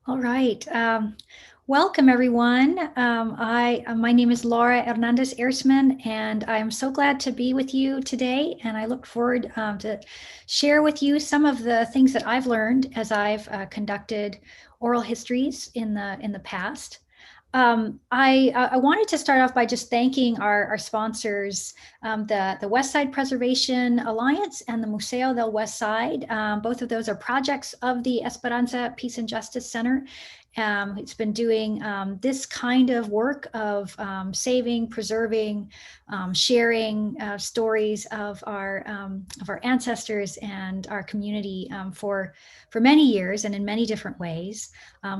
All right. Welcome, everyone. My name is Laura Hernandez-Ehrisman, and I'm so glad to be with you today. And I look forward to share with you some of the things that I've learned as I've conducted oral histories in the past. I wanted to start off by just thanking our sponsors, the Westside Preservation Alliance and the Museo del Westside. Both of those are projects of the Esperanza Peace and Justice Center. It's been doing this kind of work of saving, preserving, sharing stories of our ancestors and our community for many years and in many different ways.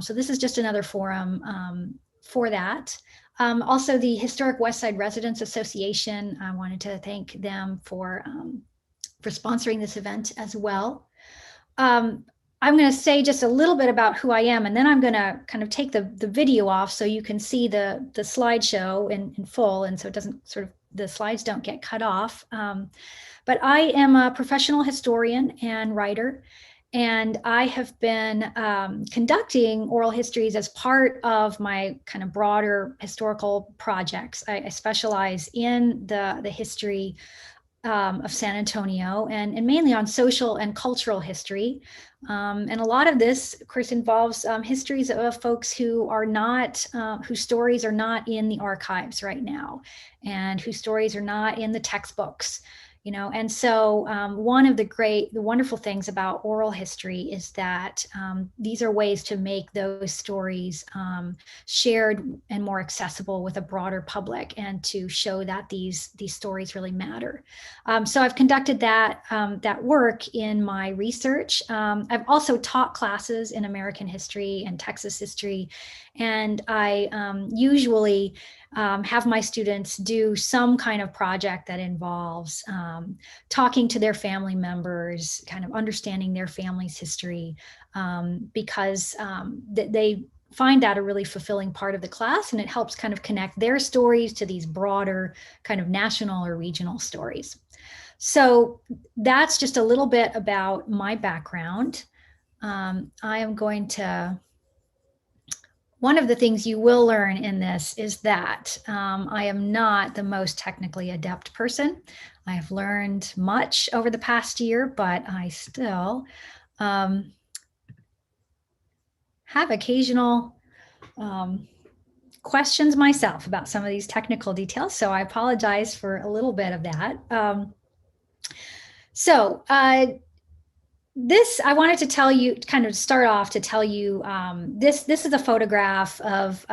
So this is just another forum for that. Also, the Historic Westside Residents Association, I wanted to thank them for sponsoring this event as well. I'm going to say just a little bit about who I am, and then I'm going to kind of take the video off so you can see the slideshow in full, and so it doesn't the slides don't get cut off. But I am a professional historian and writer, and I have been conducting oral histories as part of my kind of broader historical projects. I specialize in the history of San Antonio and mainly on social and cultural history. And a lot of this, of course, involves histories of folks who are not, whose stories are not in the archives right now, and whose stories are not in the textbooks. And so one of the wonderful things about oral history is that these are ways to make those stories shared and more accessible with a broader public, and to show that these stories really matter. So I've conducted that work in my research. I've also taught classes in American history and Texas history, and I usually have my students do some kind of project that involves talking to their family members, kind of understanding their family's history, because they find that a really fulfilling part of the class, and it helps kind of connect their stories to these broader kind of national or regional stories. So that's just a little bit about my background. I am going to One of the things you will learn in this is that I am not the most technically adept person. I have learned much over the past year, but I still have occasional questions myself about some of these technical details. So I apologize for a little bit of that. This, I wanted to tell you, kind of start off to tell you, this is a photograph of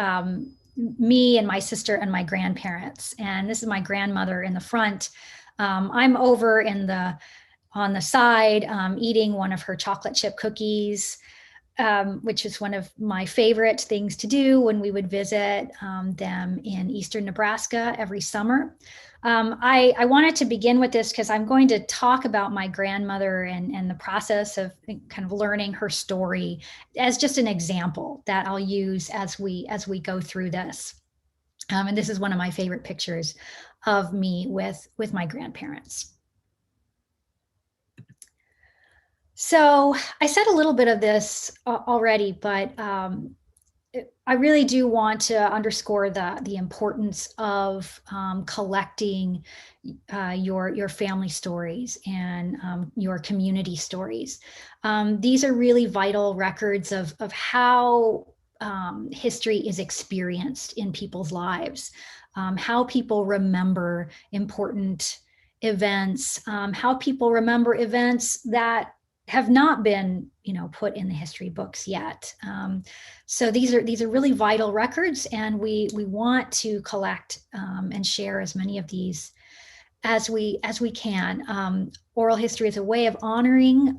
me and my sister and my grandparents. And this is my grandmother in the front. I'm over on the side eating one of her chocolate chip cookies, which is one of my favorite things to do when we would visit them in eastern Nebraska every summer. I wanted to begin with this because I'm going to talk about my grandmother and the process of kind of learning her story as just an example that I'll use as we go through this. And this is one of my favorite pictures of me with my grandparents. So I said a little bit of this already, but I really do want to underscore the importance of collecting your family stories and your community stories. These are really vital records of how history is experienced in people's lives, how people remember important events, how people remember events that have not been, put in the history books yet. So these are really vital records, and we want to collect and share as many of these as we can. Oral history is a way of honoring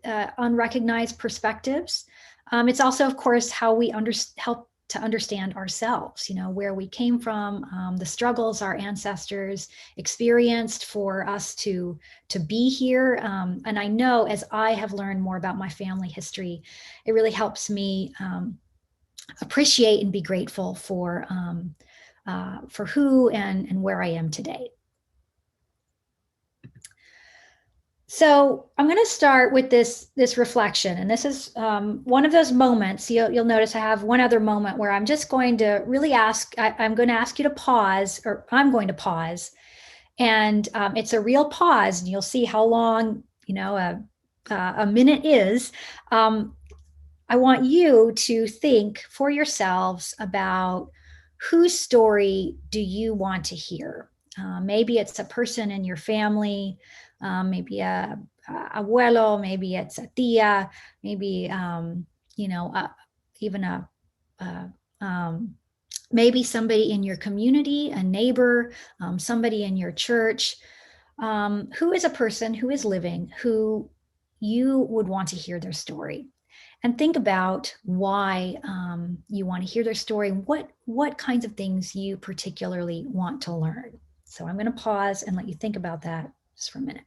unrecognized perspectives. It's also, of course, how we help to understand ourselves, where we came from, the struggles our ancestors experienced for us to be here. And I know as I have learned more about my family history, it really helps me appreciate and be grateful for who and where I am today. So I'm going to start with this reflection, and this is one of those moments. You'll notice I have one other moment where I'm just going to really ask. I'm going to ask you to pause, or I'm going to pause, and it's a real pause, and you'll see how long a minute is. I want you to think for yourselves about whose story do you want to hear. Maybe it's a person in your family, maybe a abuelo, maybe it's a tia, maybe you know even a maybe somebody in your community, a neighbor, somebody in your church. Who is a person who is living who you would want to hear their story? And think about why you want to hear their story, what kinds of things you particularly want to learn. So I'm going to pause and let you think about that just for a minute.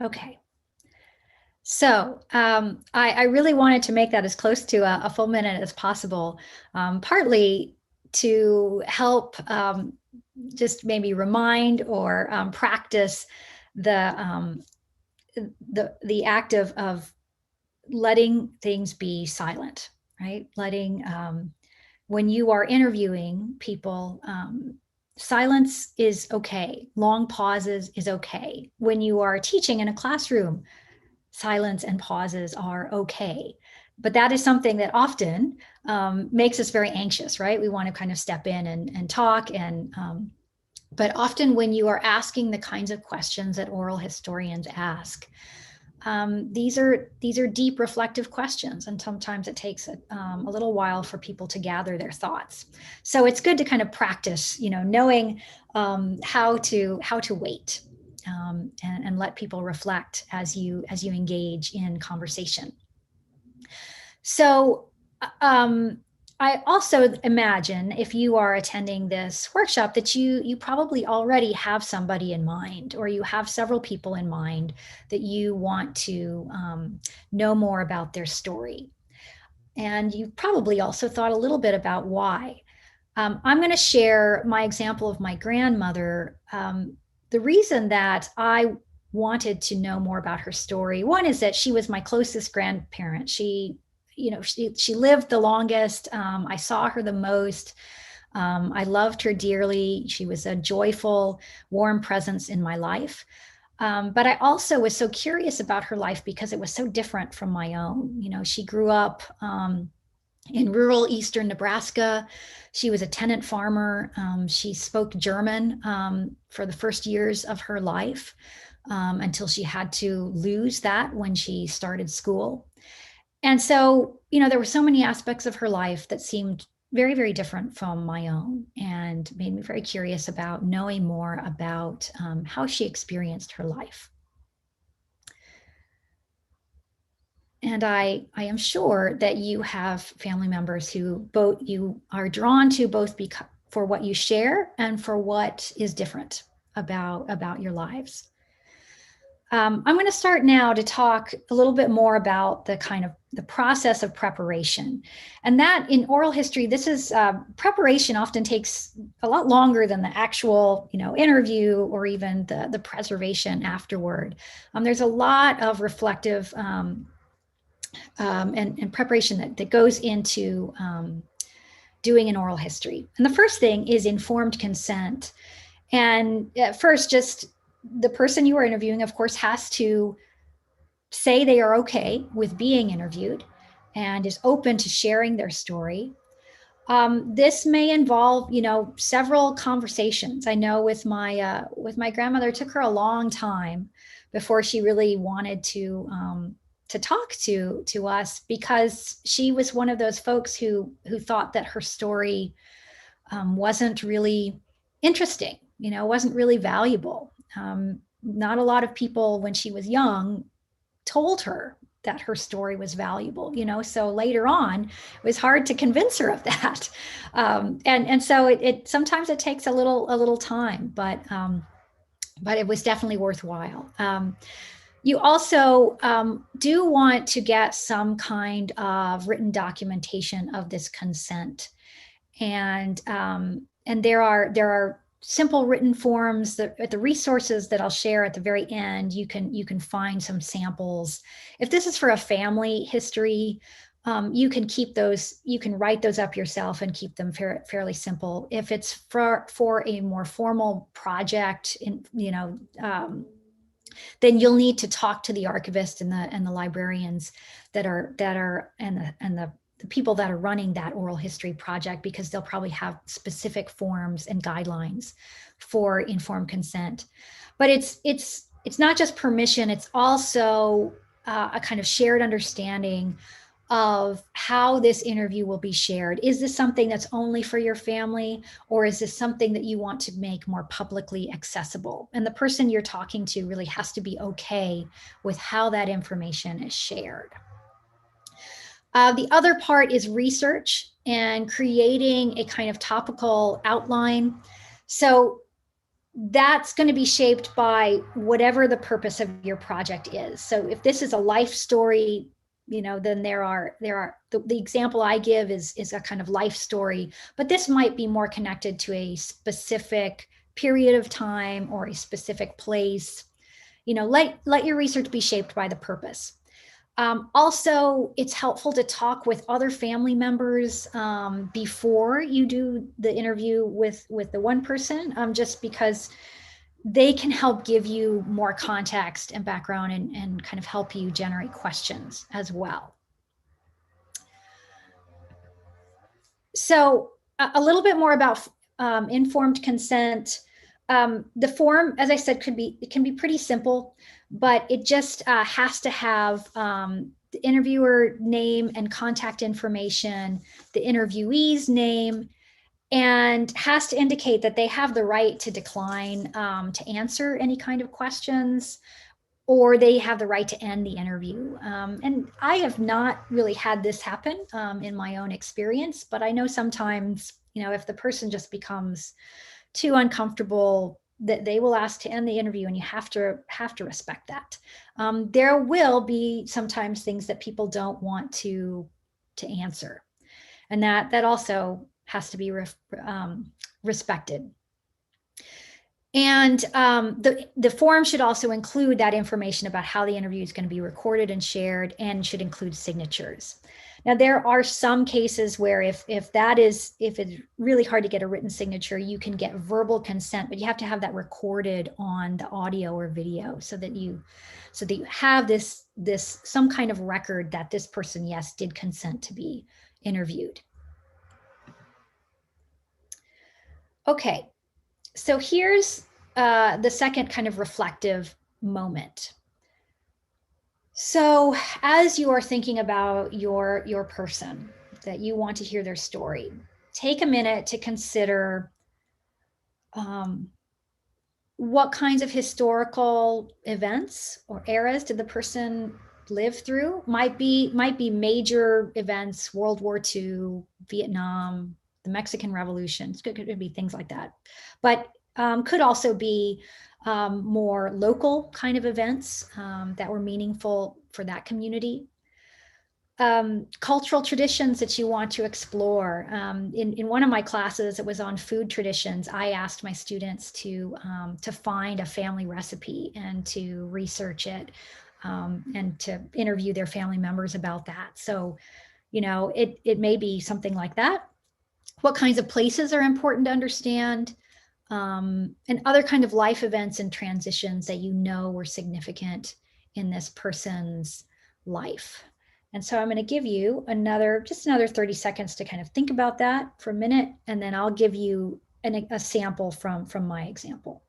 Okay. So I really wanted to make that as close to a full minute as possible, partly to help just maybe remind or practice the the act of letting things be silent, right? Letting when you are interviewing people, silence is okay. Long pauses is okay. When you are teaching in a classroom, silence and pauses are okay. But that is something that often makes us very anxious, right? We want to kind of step in and talk. But often when you are asking the kinds of questions that oral historians ask, these are deep reflective questions, and sometimes it takes a little while for people to gather their thoughts. So it's good to kind of practice, knowing how to wait, and let people reflect as you engage in conversation. So I also imagine if you are attending this workshop that you probably already have somebody in mind, or you have several people in mind that you want to know more about their story. And you probably also thought a little bit about why. I'm going to share my example of my grandmother. The reason that I wanted to know more about her story, one is that she was my closest grandparent. She lived the longest. I saw her the most. I loved her dearly. She was a joyful, warm presence in my life. But I also was so curious about her life because it was so different from my own. She grew up in rural eastern Nebraska. She was a tenant farmer. She spoke German for the first years of her life, until she had to lose that when she started school. And so, there were so many aspects of her life that seemed very, very different from my own, and made me very curious about knowing more about how she experienced her life. And I am sure that you have family members who both you are drawn to, both because for what you share and for what is different about your lives. I'm going to start now to talk a little bit more about the process of preparation. And that in oral history, this is preparation often takes a lot longer than the actual, interview, or even the preservation afterward. There's a lot of reflective and preparation that goes into doing an oral history. And the first thing is informed consent. And at first, just the person you are interviewing, of course, has to say they are okay with being interviewed and is open to sharing their story. This may involve, several conversations. I know with my grandmother, it took her a long time before she really wanted to talk to us, because she was one of those folks who thought that her story wasn't really interesting, wasn't really valuable. Not a lot of people, when she was young, told her that her story was valuable, so later on it was hard to convince her of that. And so it sometimes it takes a little time, but it was definitely worthwhile. You also do want to get some kind of written documentation of this consent, and there are simple written forms that at the resources that I'll share at the very end, you can find some samples. If this is for a family history, you can keep those, you can write those up yourself and keep them fairly simple. If it's for a more formal project, then you'll need to talk to the archivist and the librarians that are and the people that are running that oral history project, because they'll probably have specific forms and guidelines for informed consent. But it's not just permission, it's also a kind of shared understanding of how this interview will be shared. Is this something that's only for your family, or is this something that you want to make more publicly accessible? And the person you're talking to really has to be okay with how that information is shared. The other part is research and creating a kind of topical outline. So that's going to be shaped by whatever the purpose of your project is. So if this is a life story, then there are the example I give is a kind of life story, but this might be more connected to a specific period of time or a specific place. Let your research be shaped by the purpose. Also, it's helpful to talk with other family members before you do the interview with the one person, just because they can help give you more context and background and kind of help you generate questions as well. So a little bit more about informed consent. The form, as I said, it can be pretty simple, but it just has to have the interviewer name and contact information, the interviewee's name, and has to indicate that they have the right to decline to answer any kind of questions, or they have the right to end the interview. And I have not really had this happen in my own experience, but I know sometimes, if the person just becomes too uncomfortable, that they will ask to end the interview, and you have to respect that. There will be sometimes things that people don't want to answer, and that also has to be respected. And the form should also include that information about how the interview is going to be recorded and shared, and should include signatures. Now, there are some cases where if it's really hard to get a written signature, you can get verbal consent, but you have to have that recorded on the audio or video so that you have this some kind of record that this person, yes, did consent to be interviewed. Okay, so here's the second kind of reflective moment. So as you are thinking about your person that you want to hear their story, take a minute to consider what kinds of historical events or eras did the person live through. Might be major events, World War II, Vietnam, the Mexican Revolution. It could be things like that, but could also be more local kind of events that were meaningful for that community. Cultural traditions that you want to explore. In one of my classes, it was on food traditions. I asked my students to find a family recipe and to research it and to interview their family members about that. So, it may be something like that. What kinds of places are important to understand? And other kind of life events and transitions that were significant in this person's life. And so I'm going to give you just another 30 seconds to kind of think about that for a minute, and then I'll give you a sample from my example.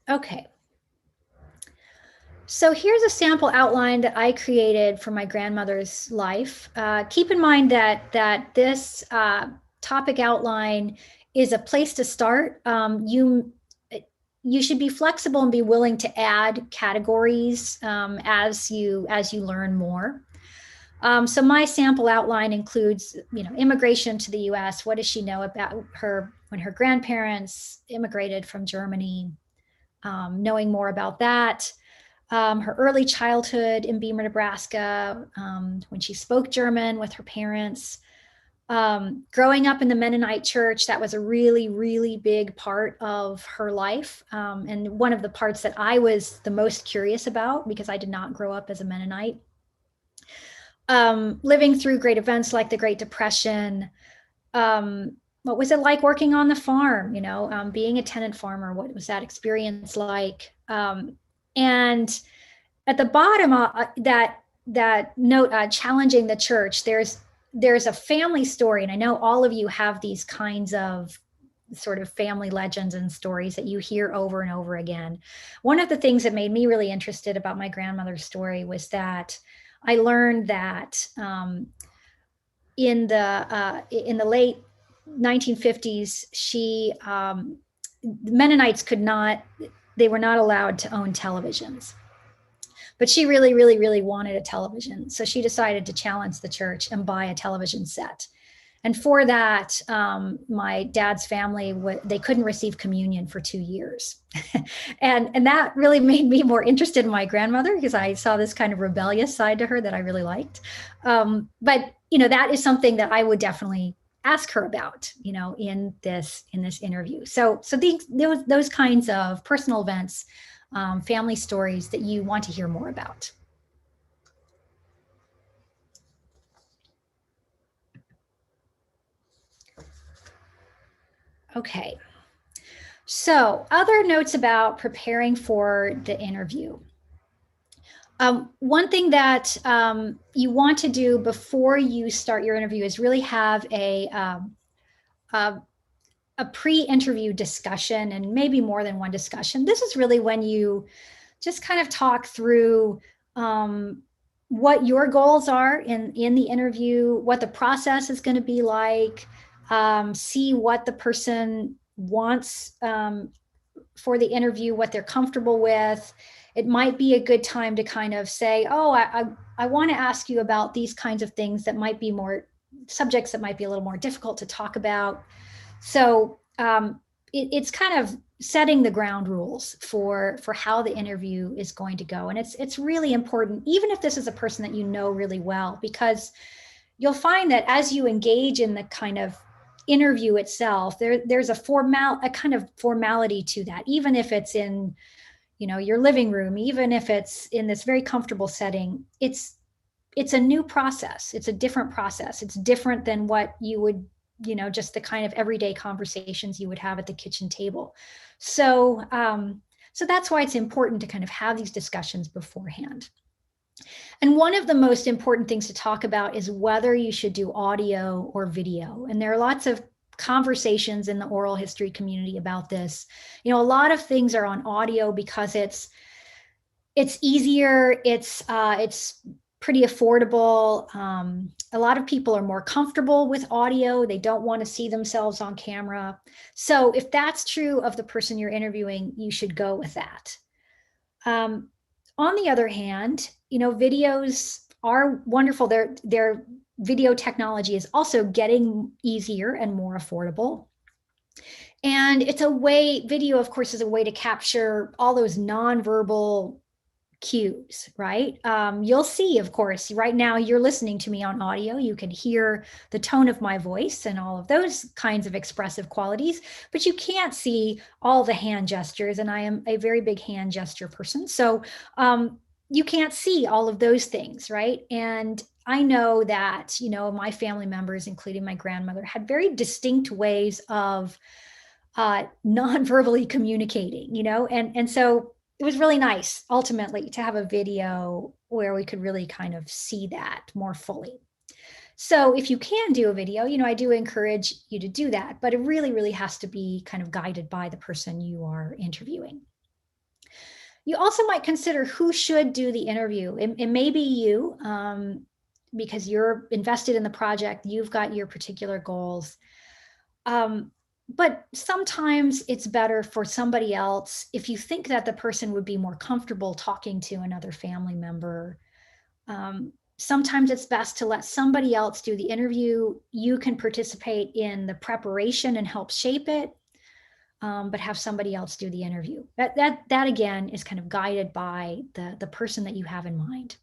Okay. So here's a sample outline that I created for my grandmother's life. Keep in mind that this topic outline is a place to start. You should be flexible and be willing to add categories as you learn more. So my sample outline includes, immigration to the U.S. What does she know about when her grandparents immigrated from Germany? Knowing more about that. Her early childhood in Beamer, Nebraska, when she spoke German with her parents. Growing up in the Mennonite church, that was a really, really big part of her life. And one of the parts that I was the most curious about because I did not grow up as a Mennonite. Living through great events like the Great Depression. What was it like working on the farm? Being a tenant farmer, what was that experience like? And at the bottom, that note, challenging the church, there's a family story, and I know all of you have these kinds of sort of family legends and stories that you hear over and over again. One of the things that made me really interested about my grandmother's story was that I learned that in the late 1950s, Mennonites they were not allowed to own televisions. But she really, really, really wanted a television. So she decided to challenge the church and buy a television set. And for that, my dad's family, they couldn't receive communion for 2 years. and that really made me more interested in my grandmother because I saw this kind of rebellious side to her that I really liked. But, that is something that I would definitely ask her about, in this interview. So those kinds of personal events, family stories that you want to hear more about. Okay. So other notes about preparing for the interview. One thing that you want to do before you start your interview is really have a pre-interview discussion, and maybe more than one discussion. This is really when you just kind of talk through what your goals are in the interview, what the process is going to be like, see what the person wants for the interview, what they're comfortable with. It might be a good time to kind of say, oh, I want to ask you about these kinds of things that might be more subjects that might be a little more difficult to talk about. So it's kind of setting the ground rules for how the interview is going to go. And it's really important, even if this is a person that you know really well, because you'll find that as you engage in the kind of interview itself, there's a kind of formality to that, even if it's in your living room, even if it's in this very comfortable setting. It's a new process. It's a different process. It's different than what you would just the kind of everyday conversations you would have at the kitchen table. So that's why it's important to kind of have these discussions beforehand. And one of the most important things to talk about is whether you should do audio or video. And there are lots of conversations in the oral history community about this. A lot of things are on audio because it's easier, it's pretty affordable. A lot of people are more comfortable with audio. They don't want to see themselves on camera. So if that's true of the person you're interviewing, you should go with that. On the other hand, videos are wonderful. Their video technology is also getting easier and more affordable. And it's a way, video, of course, is a way to capture all those nonverbal cues, right? You'll see, of course, right now you're listening to me on audio. You can hear the tone of my voice and all of those kinds of expressive qualities, but you can't see all the hand gestures. And I am a very big hand gesture person. So you can't see all of those things, right? And I know that, my family members, including my grandmother, had very distinct ways of non-verbally communicating, and so it was really nice ultimately to have a video where we could really kind of see that more fully. So if you can do a video, I do encourage you to do that, but it really, really has to be kind of guided by the person you are interviewing. You also might consider who should do the interview. It may be you, because you're invested in the project, you've got your particular goals. But sometimes it's better for somebody else if you think that the person would be more comfortable talking to another family member. Sometimes it's best to let somebody else do the interview. You can participate in the preparation and help shape it, but have somebody else do the interview. That again is kind of guided by the person that you have in mind.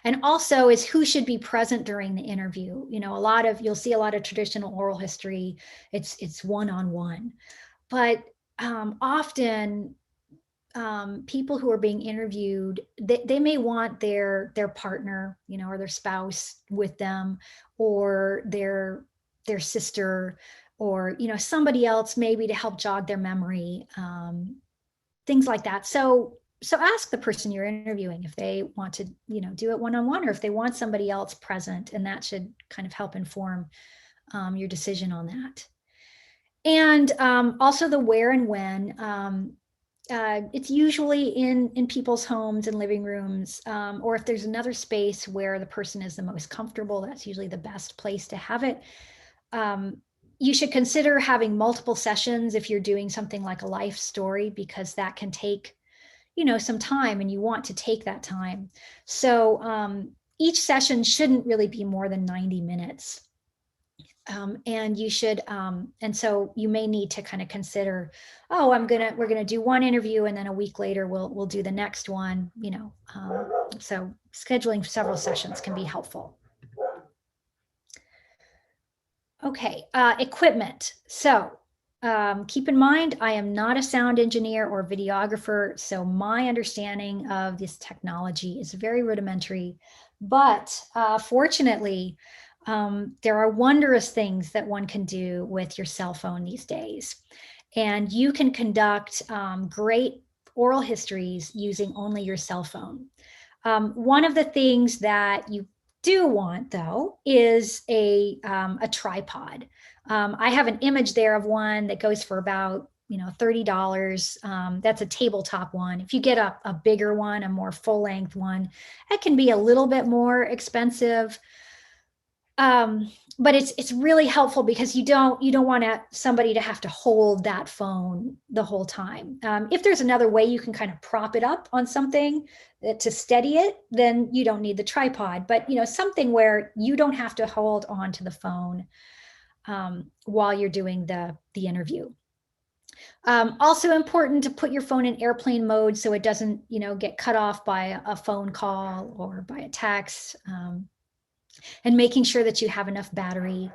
And also is who should be present during the interview. You'll see a lot of traditional oral history. It's one-on-one, but often people who are being interviewed, they may want their partner, or their spouse with them, or their sister, or somebody else maybe to help jog their memory, things like that. So ask the person you're interviewing if they want to, do it one-on-one, or if they want somebody else present, and that should kind of help inform your decision on that. And also the where and when. It's usually in people's homes and living rooms, or if there's another space where the person is the most comfortable, that's usually the best place to have it. You should consider having multiple sessions if you're doing something like a life story, because that can take some time, and you want to take that time. So each session shouldn't really be more than 90 minutes. And you should, and so you may need to kind of consider, we're gonna do one interview, and then a week later we'll do the next one, so scheduling several sessions can be helpful. Okay, equipment. So keep in mind, I am not a sound engineer or videographer, so my understanding of this technology is very rudimentary, but fortunately, there are wondrous things that one can do with your cell phone these days. And you can conduct great oral histories using only your cell phone. One of the things that you do want, though, is a tripod. I have an image there of one that goes for about $30. That's a tabletop one. If you get a bigger one, a more full-length one, it can be a little bit more expensive. But it's really helpful because you don't want somebody to have to hold that phone the whole time. If there's another way you can kind of prop it up on something to steady it, then you don't need the tripod. But something where you don't have to hold on to the phone while you're doing the interview. Also important to put your phone in airplane mode so it doesn't get cut off by a phone call or by a text. And making sure that you have enough battery,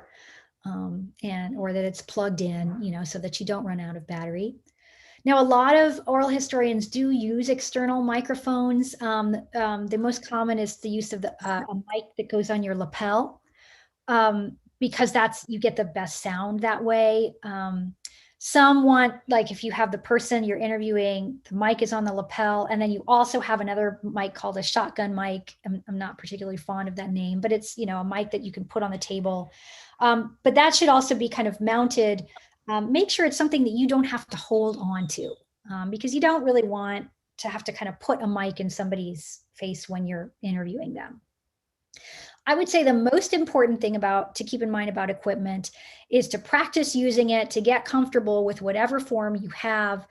or that it's plugged in, so that you don't run out of battery. Now, a lot of oral historians do use external microphones. The most common is the use of a mic that goes on your lapel, because you get the best sound that way. Some want, like if you have the person you're interviewing, the mic is on the lapel, and then you also have another mic called a shotgun mic. I'm not particularly fond of that name, but it's, a mic that you can put on the table. But that should also be kind of mounted. Make sure it's something that you don't have to hold on to, because you don't really want to have to kind of put a mic in somebody's face when you're interviewing them. I would say the most important thing to keep in mind about equipment is to practice using it, to get comfortable with whatever form you have.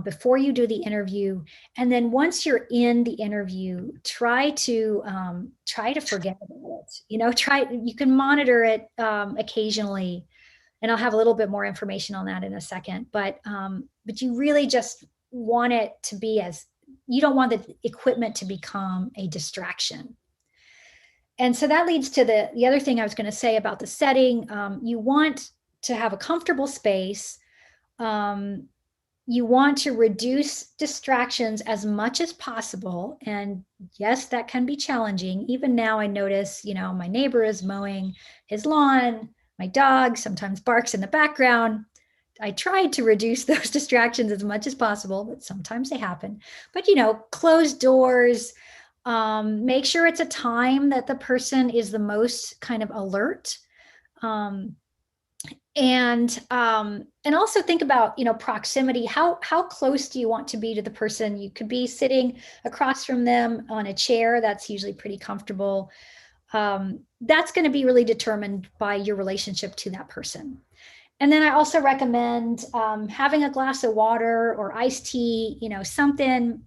before you do the interview. And then once you're in the interview, try to forget about it. You can monitor it occasionally, and I'll have a little bit more information on that in a second. But you really just want it to be you don't want the equipment to become a distraction. And so that leads to the other thing I was going to say about the setting. You want to have a comfortable space. You want to reduce distractions as much as possible. And yes, that can be challenging. Even now I notice, my neighbor is mowing his lawn. My dog sometimes barks in the background. I tried to reduce those distractions as much as possible, but sometimes they happen. But, close doors, make sure it's a time that the person is the most kind of alert. And also think about, proximity. How close do you want to be to the person? You could be sitting across from them on a chair. That's usually pretty comfortable. That's going to be really determined by your relationship to that person. And then I also recommend having a glass of water or iced tea, something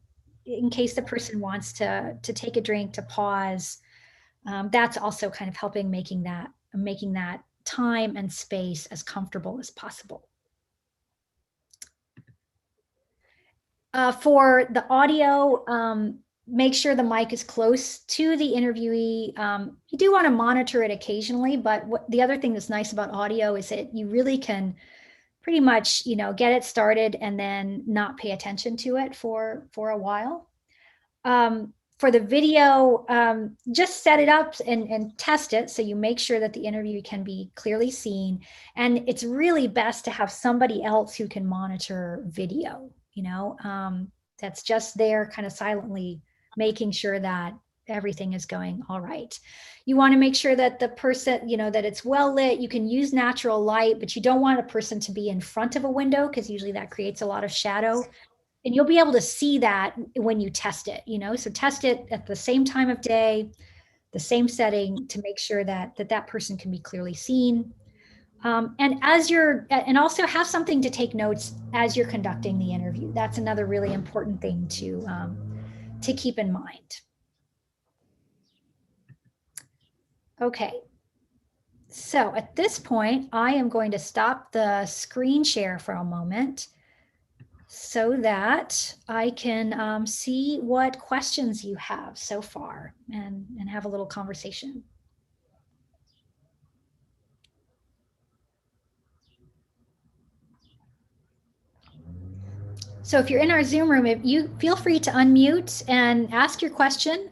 in case the person wants to take a drink, to pause. That's also kind of helping making that time and space as comfortable as possible. For the audio, make sure the mic is close to the interviewee. You do want to monitor it occasionally, but the other thing that's nice about audio is that you really can pretty much, get it started and then not pay attention to it for a while. For the video, just set it up and test it so you make sure that the interview can be clearly seen. And it's really best to have somebody else who can monitor video, that's just there kind of silently making sure that everything is going all right. You want to make sure that the person, that it's well lit. You can use natural light, but you don't want a person to be in front of a window because usually that creates a lot of shadow. And you'll be able to see that when you test it, so test it at the same time of day, the same setting, to make sure that that person can be clearly seen. And also have something to take notes as you're conducting the interview. That's another really important thing to keep in mind. Okay. So at this point, I am going to stop the screen share for a moment so that I can see what questions you have so far and have a little conversation. So if you're in our Zoom room, if you feel free to unmute and ask your question,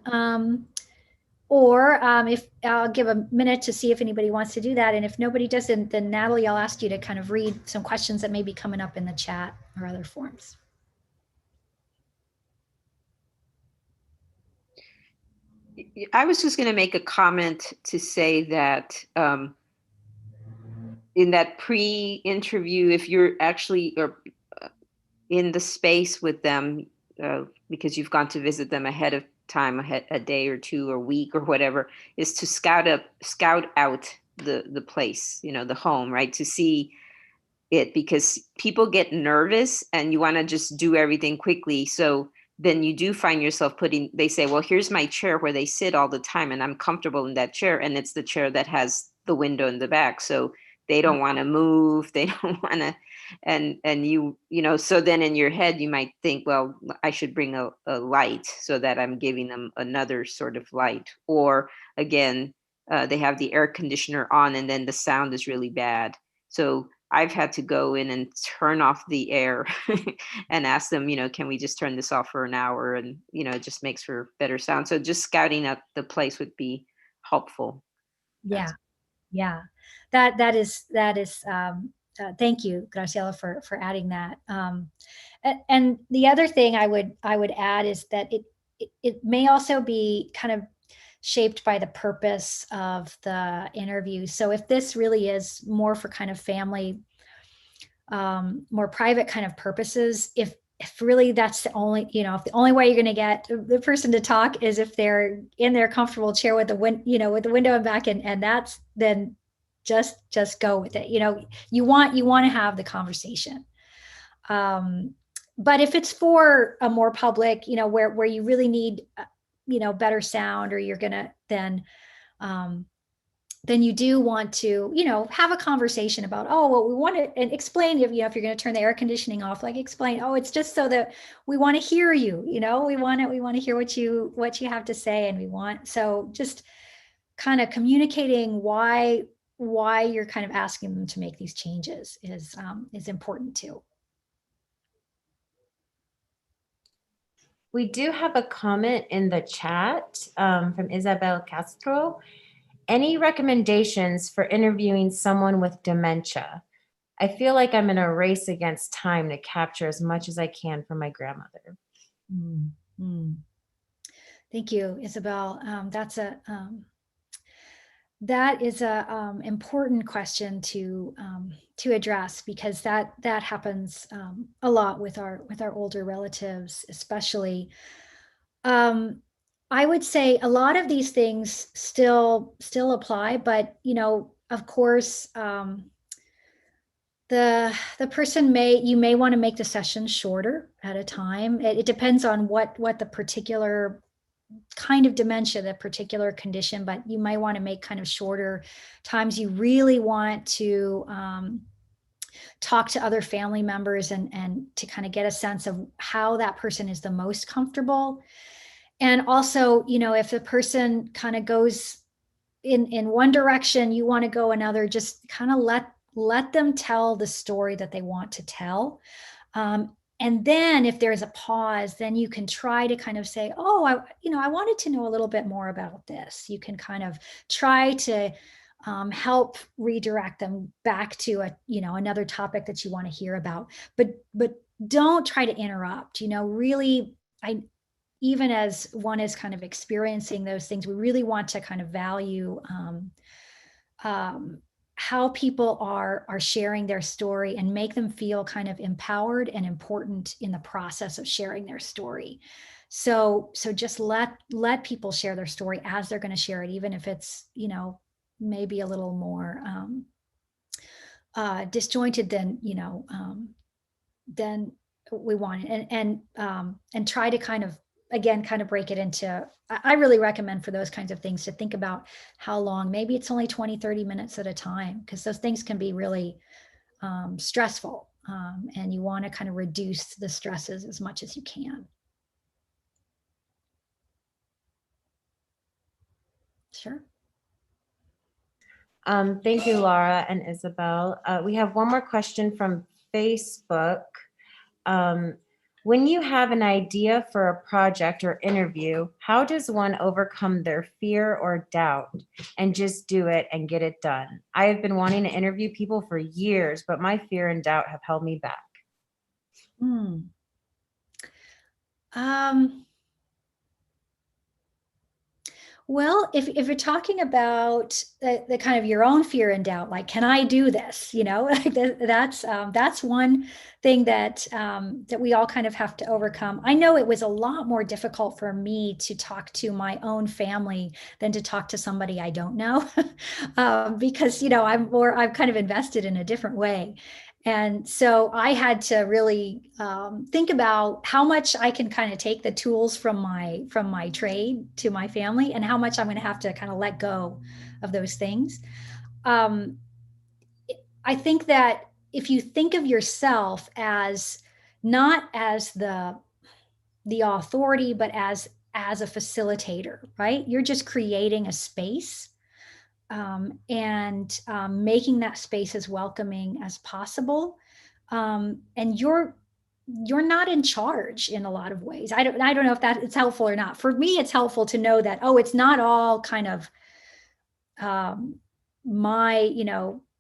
or if I'll give a minute to see if anybody wants to do that. And if nobody does, then Natalie, I'll ask you to kind of read some questions that may be coming up in the chat or other forms. I was just going to make a comment to say that in that pre-interview, if you're actually in the space with them, because you've gone to visit them ahead of time, a day or two or week or whatever, is to scout out the place, the home, right? To see it, because people get nervous and you want to just do everything quickly. So then you do find yourself they say, well, here's my chair where they sit all the time and I'm comfortable in that chair. And it's the chair that has the window in the back. So they don't want to move. They don't want to, and so then in your head, you might think, well, I should bring a light so that I'm giving them another sort of light. Or again, they have the air conditioner on and then the sound is really bad. So I've had to go in and turn off the air and ask them, can we just turn this off for an hour? And, it just makes for better sound. So just scouting out the place would be helpful. Yeah. Yeah. That is, thank you, Graciela, for adding that. And the other thing I would add is that it may also be kind of shaped by the purpose of the interview. So if this really is more for kind of family, more private kind of purposes, if really that's the only, if the only way you're going to get the person to talk is if they're in their comfortable chair with the with the window and back, and that's, then just go with it. You want to have the conversation. But if it's for a more public, where you really need, better sound, or you're gonna then you do want to, have a conversation about, oh, well, we want to, and explain, if if you're going to turn the air conditioning off, like explain, oh, it's just so that we want to hear you, we want to hear what you have to say. And so just kind of communicating why you're kind of asking them to make these changes is important too. We do have a comment in the chat from Isabel Castro. Any recommendations for interviewing someone with dementia? I feel like I'm in a race against time to capture as much as I can from my grandmother. Mm-hmm. Thank you, Isabel. That is a important question to address, because that happens a lot with our older relatives, especially. I would say a lot of these things still apply, but of course, the person you may want to make the session shorter at a time. It depends on what the particular kind of dementia, the particular condition, but you might want to make kind of shorter times. You really want to talk to other family members and to kind of get a sense of how that person is the most comfortable. And also, if the person kind of goes in one direction, you want to go another, just kind of let them tell the story that they want to tell. And then if there's a pause, then you can try to kind of say, oh, I wanted to know a little bit more about this. You can kind of try to help redirect them back to another topic that you want to hear about, but don't try to interrupt. Really, even as one is kind of experiencing those things, we really want to kind of value how people are sharing their story, and make them feel kind of empowered and important in the process of sharing their story. So just let people share their story as they're going to share it, even if it's maybe a little more disjointed than we want, and try to kind of, again, kind of break it into, I really recommend for those kinds of things to think about how long. Maybe it's only 20-30 minutes at a time, because those things can be really stressful, and you want to kind of reduce the stresses as much as you can. Sure. Thank you, Laura and Isabel. We have one more question from Facebook. When you have an idea for a project or interview, how does one overcome their fear or doubt and just do it and get it done? I have been wanting to interview people for years, but my fear and doubt have held me back. Well, if you're talking about the kind of your own fear and doubt, like, can I do this? Like that's one thing that we all kind of have to overcome. I know it was a lot more difficult for me to talk to my own family than to talk to somebody I don't know, because I'm kind of invested in a different way. And so I had to really think about how much I can kind of take the tools from my trade to my family, and how much I'm going to have to kind of let go of those things. I think that if you think of yourself as not as the authority, but as a facilitator, right? You're just creating a space. And making that space as welcoming as possible. And you're not in charge in a lot of ways. I don't know if that it's helpful or not. For me, it's helpful to know that, oh, it's not all kind of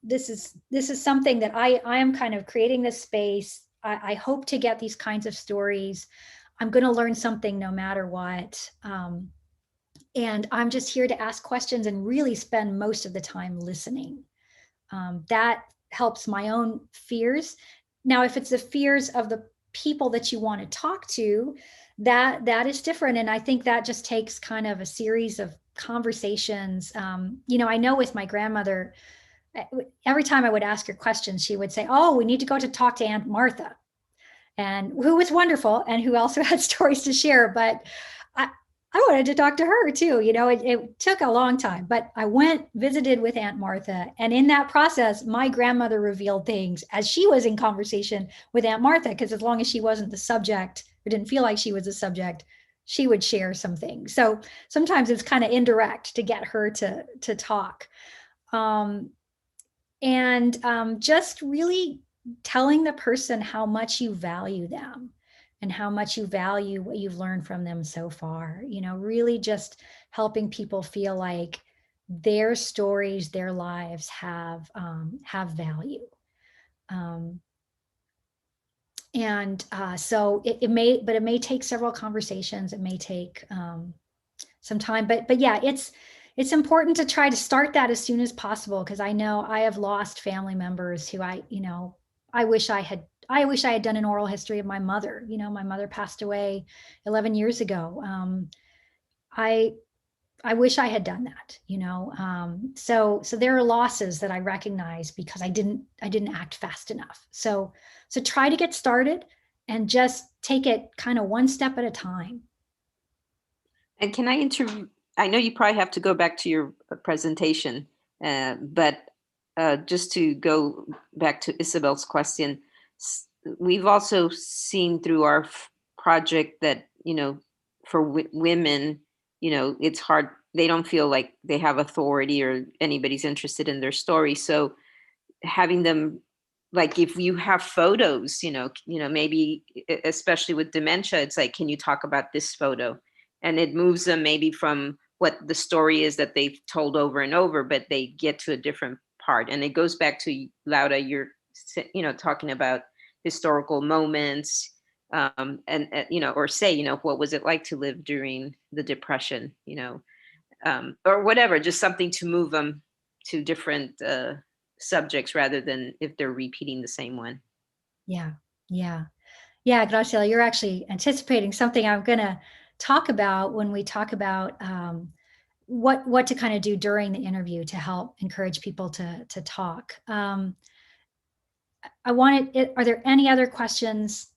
this is something that I am kind of creating this space. I hope to get these kinds of stories. I'm going to learn something no matter what. And I'm just here to ask questions and really spend most of the time listening. That helps my own fears. Now, if it's the fears of the people that you want to talk to, that is different. And I think that just takes kind of a series of conversations. I know with my grandmother, every time I would ask her questions, she would say, oh, we need to go to talk to Aunt Martha. and who was wonderful and who also had stories to share. But I wanted to talk to her too. It took a long time, but I went, visited with Aunt Martha. And in that process, my grandmother revealed things as she was in conversation with Aunt Martha, because as long as she wasn't the subject or didn't feel like she was the subject, she would share some things. So sometimes it's kind of indirect to get her to talk. Just really telling the person how much you value them and how much you value what you've learned from them so far. Really just helping people feel like their stories, their lives have value. So it may take several conversations. It may take some time, but yeah, it's important to try to start that as soon as possible, because I know I have lost family members who I wish I had done an oral history of my mother. My mother passed away 11 years ago. I wish I had done that, so there are losses that I recognize because I didn't act fast enough. So try to get started and just take it kind of one step at a time. And can I interview? I know you probably have to go back to your presentation, but just to go back to Isabel's question, we've also seen through our project that, for women, it's hard. They don't feel like they have authority or anybody's interested in their story. So having them, like if you have photos, maybe especially with dementia, it's like, can you talk about this photo? And it moves them maybe from what the story is that they've told over and over, but they get to a different part. And it goes back to Laura, you're, talking about historical moments, and or say, what was it like to live during the Depression, or whatever, just something to move them to different subjects rather than if they're repeating the same one. Yeah. Graciela, you're actually anticipating something I'm going to talk about when we talk about what to kind of do during the interview to help encourage people to talk. Are there any other questions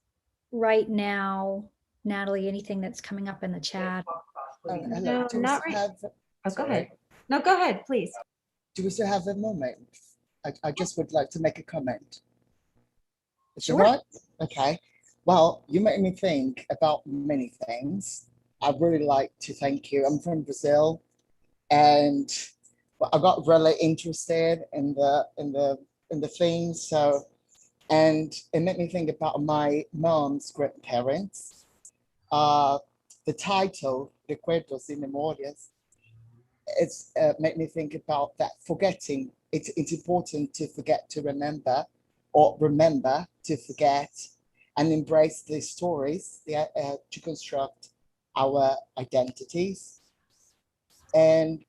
right now, Natalie? Anything that's coming up in the chat? No, not really. Go ahead. No, go ahead, please. Do we still have a moment? I just would like to make a comment. Is Sure. it right? Okay. Well, you made me think about many things. I'd really like to thank you. I'm from Brazil, and I got really interested in the theme. So, and it made me think about my mom's grandparents. The title, Recuerdos y Memorias, it's made me think about that forgetting. It's important to forget to remember, or remember to forget, and embrace the stories to construct our identities. And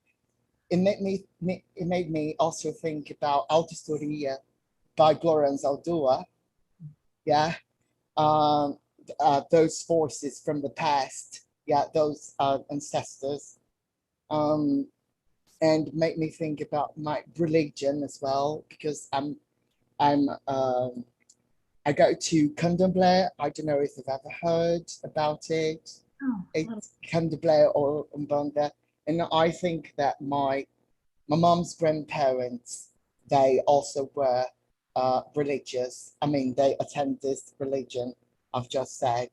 it made me also think about Autostoria by Glorence Aldua. Yeah, those forces from the past. Yeah, those ancestors. And make me think about my religion as well, because I go to Candomblé. I don't know if you've ever heard about it. It's Candomblé or Umbanda. And I think that my mom's grandparents, they also were religious. I mean, they attend this religion I've just said.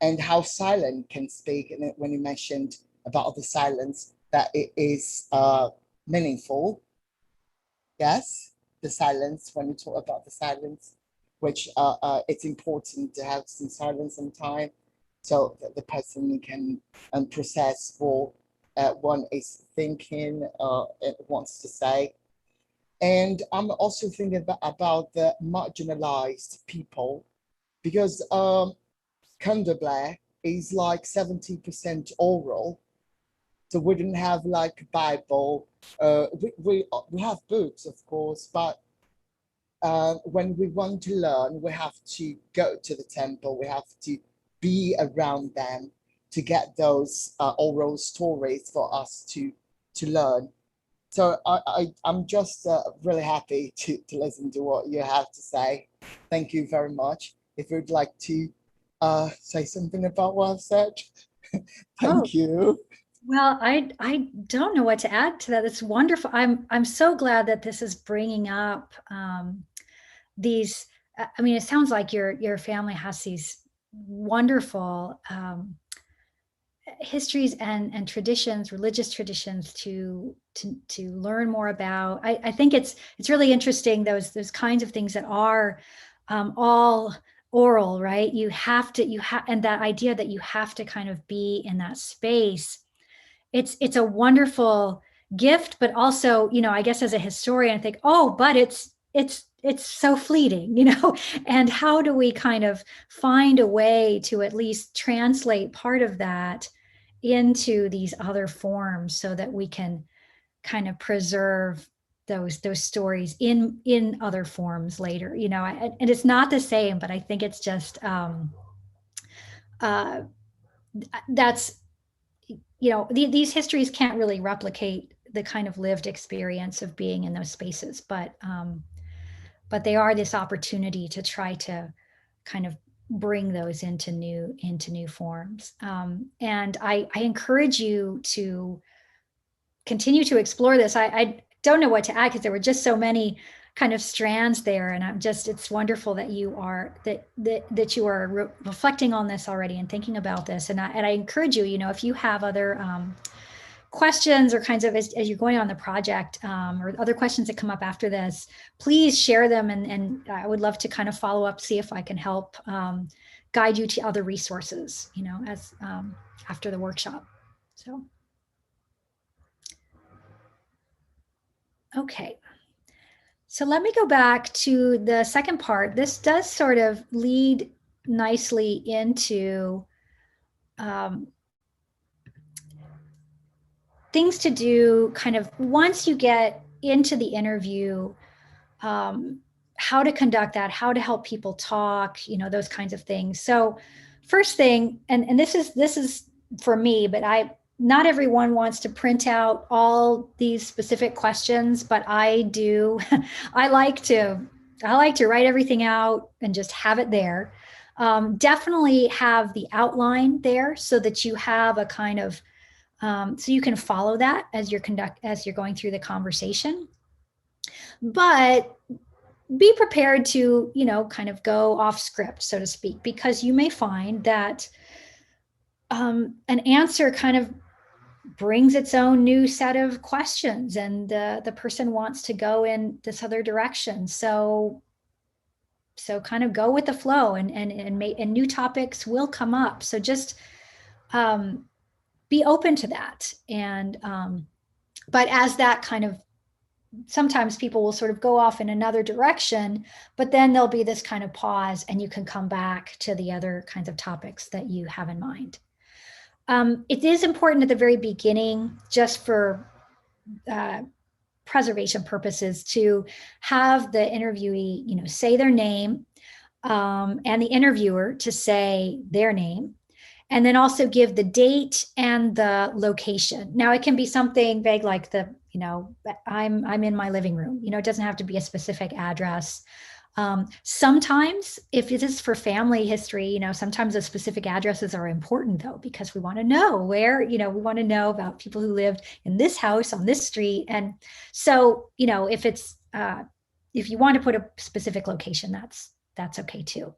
And how silent can speak. And when you mentioned about the silence, that it is meaningful. Yes, the silence, when you talk about the silence, which it's important to have some silence and time so that the person can process what one is thinking wants to say. And I'm also thinking about the marginalized people, because Candomblé is like 70% oral. So we didn't have like a Bible. We have books, of course, but when we want to learn, we have to go to the temple. We have to be around them to get those oral stories for us to learn. So I'm just really happy to listen to what you have to say. Thank you very much. if you'd like to say something about what I've said. Thank you. Well, I don't know what to add to that. It's wonderful. I'm so glad that this is bringing up these. I mean, it sounds like your family has these wonderful histories and traditions, religious traditions to learn more about. I think it's really interesting, those kinds of things that are all oral, right? You have and that idea that you have to kind of be in that space. It's a wonderful gift, but also, I guess as a historian, I think, oh, but it's so fleeting, and how do we kind of find a way to at least translate part of that into these other forms so that we can kind of preserve those stories in other forms later, and it's not the same, but I think it's just that's these histories can't really replicate the kind of lived experience of being in those spaces, but they are this opportunity to try to kind of bring those into new forms. And I encourage you to continue to explore this. I don't know what to add because there were just so many kind of strands there, and it's wonderful that you are that you are reflecting on this already and thinking about this. And I encourage you, if you have other questions or kinds of as you're going on the project, or other questions that come up after this, please share them, and I would love to kind of follow up, see if I can help guide you to other resources, as after the workshop. So, okay. So let me go back to the second part. This does sort of lead nicely into things to do kind of once you get into the interview, how to conduct that, how to help people talk, those kinds of things. So first thing, and this is for me, but not everyone wants to print out all these specific questions, but I do. I like to write everything out and just have it there. Definitely have the outline there so that you have a kind of, so you can follow that as you're going through the conversation. But be prepared to, kind of go off script, so to speak, because you may find that an answer kind of brings its own new set of questions, and the person wants to go in this other direction. So kind of go with the flow, and new topics will come up. So just be open to that. And but as that kind of, sometimes people will sort of go off in another direction, but then there'll be this kind of pause, and you can come back to the other kinds of topics that you have in mind. It is important at the very beginning, just for preservation purposes, to have the interviewee, say their name, and the interviewer to say their name, and then also give the date and the location. Now, it can be something vague like I'm in my living room. It doesn't have to be a specific address. Sometimes, if it is for family history, sometimes the specific addresses are important, though, because we want to know where, we want to know about people who lived in this house on this street. And so, if you want to put a specific location, that's okay too.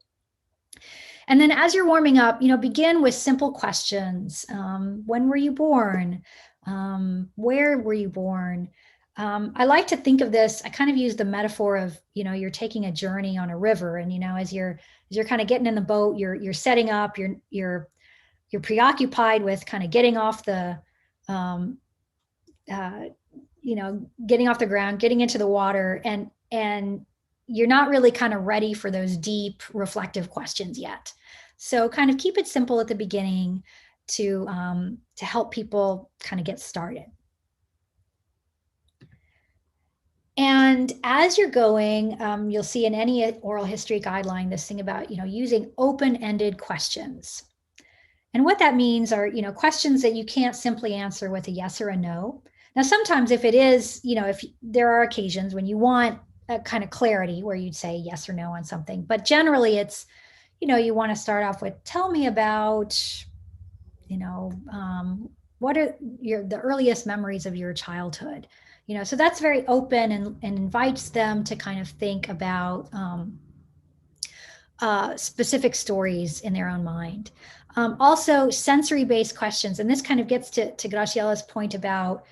And then as you're warming up, begin with simple questions. When were you born? Where were you born? I like to think of this, I kind of use the metaphor of, you're taking a journey on a river, and, as you're kind of getting in the boat, you're setting up, you're preoccupied with kind of getting off the, getting off the ground, getting into the water, and you're not really kind of ready for those deep reflective questions yet. So kind of keep it simple at the beginning to help people kind of get started. And as you're going, you'll see in any oral history guideline this thing about, using open-ended questions. And what that means are, questions that you can't simply answer with a yes or a no. Now, sometimes if it is, if there are occasions when you want a kind of clarity where you'd say yes or no on something, but generally it's, you want to start off with, tell me about, what are the earliest memories of your childhood? So that's very open and invites them to kind of think about specific stories in their own mind. Also, sensory-based questions, and this kind of gets to Graciella's point about,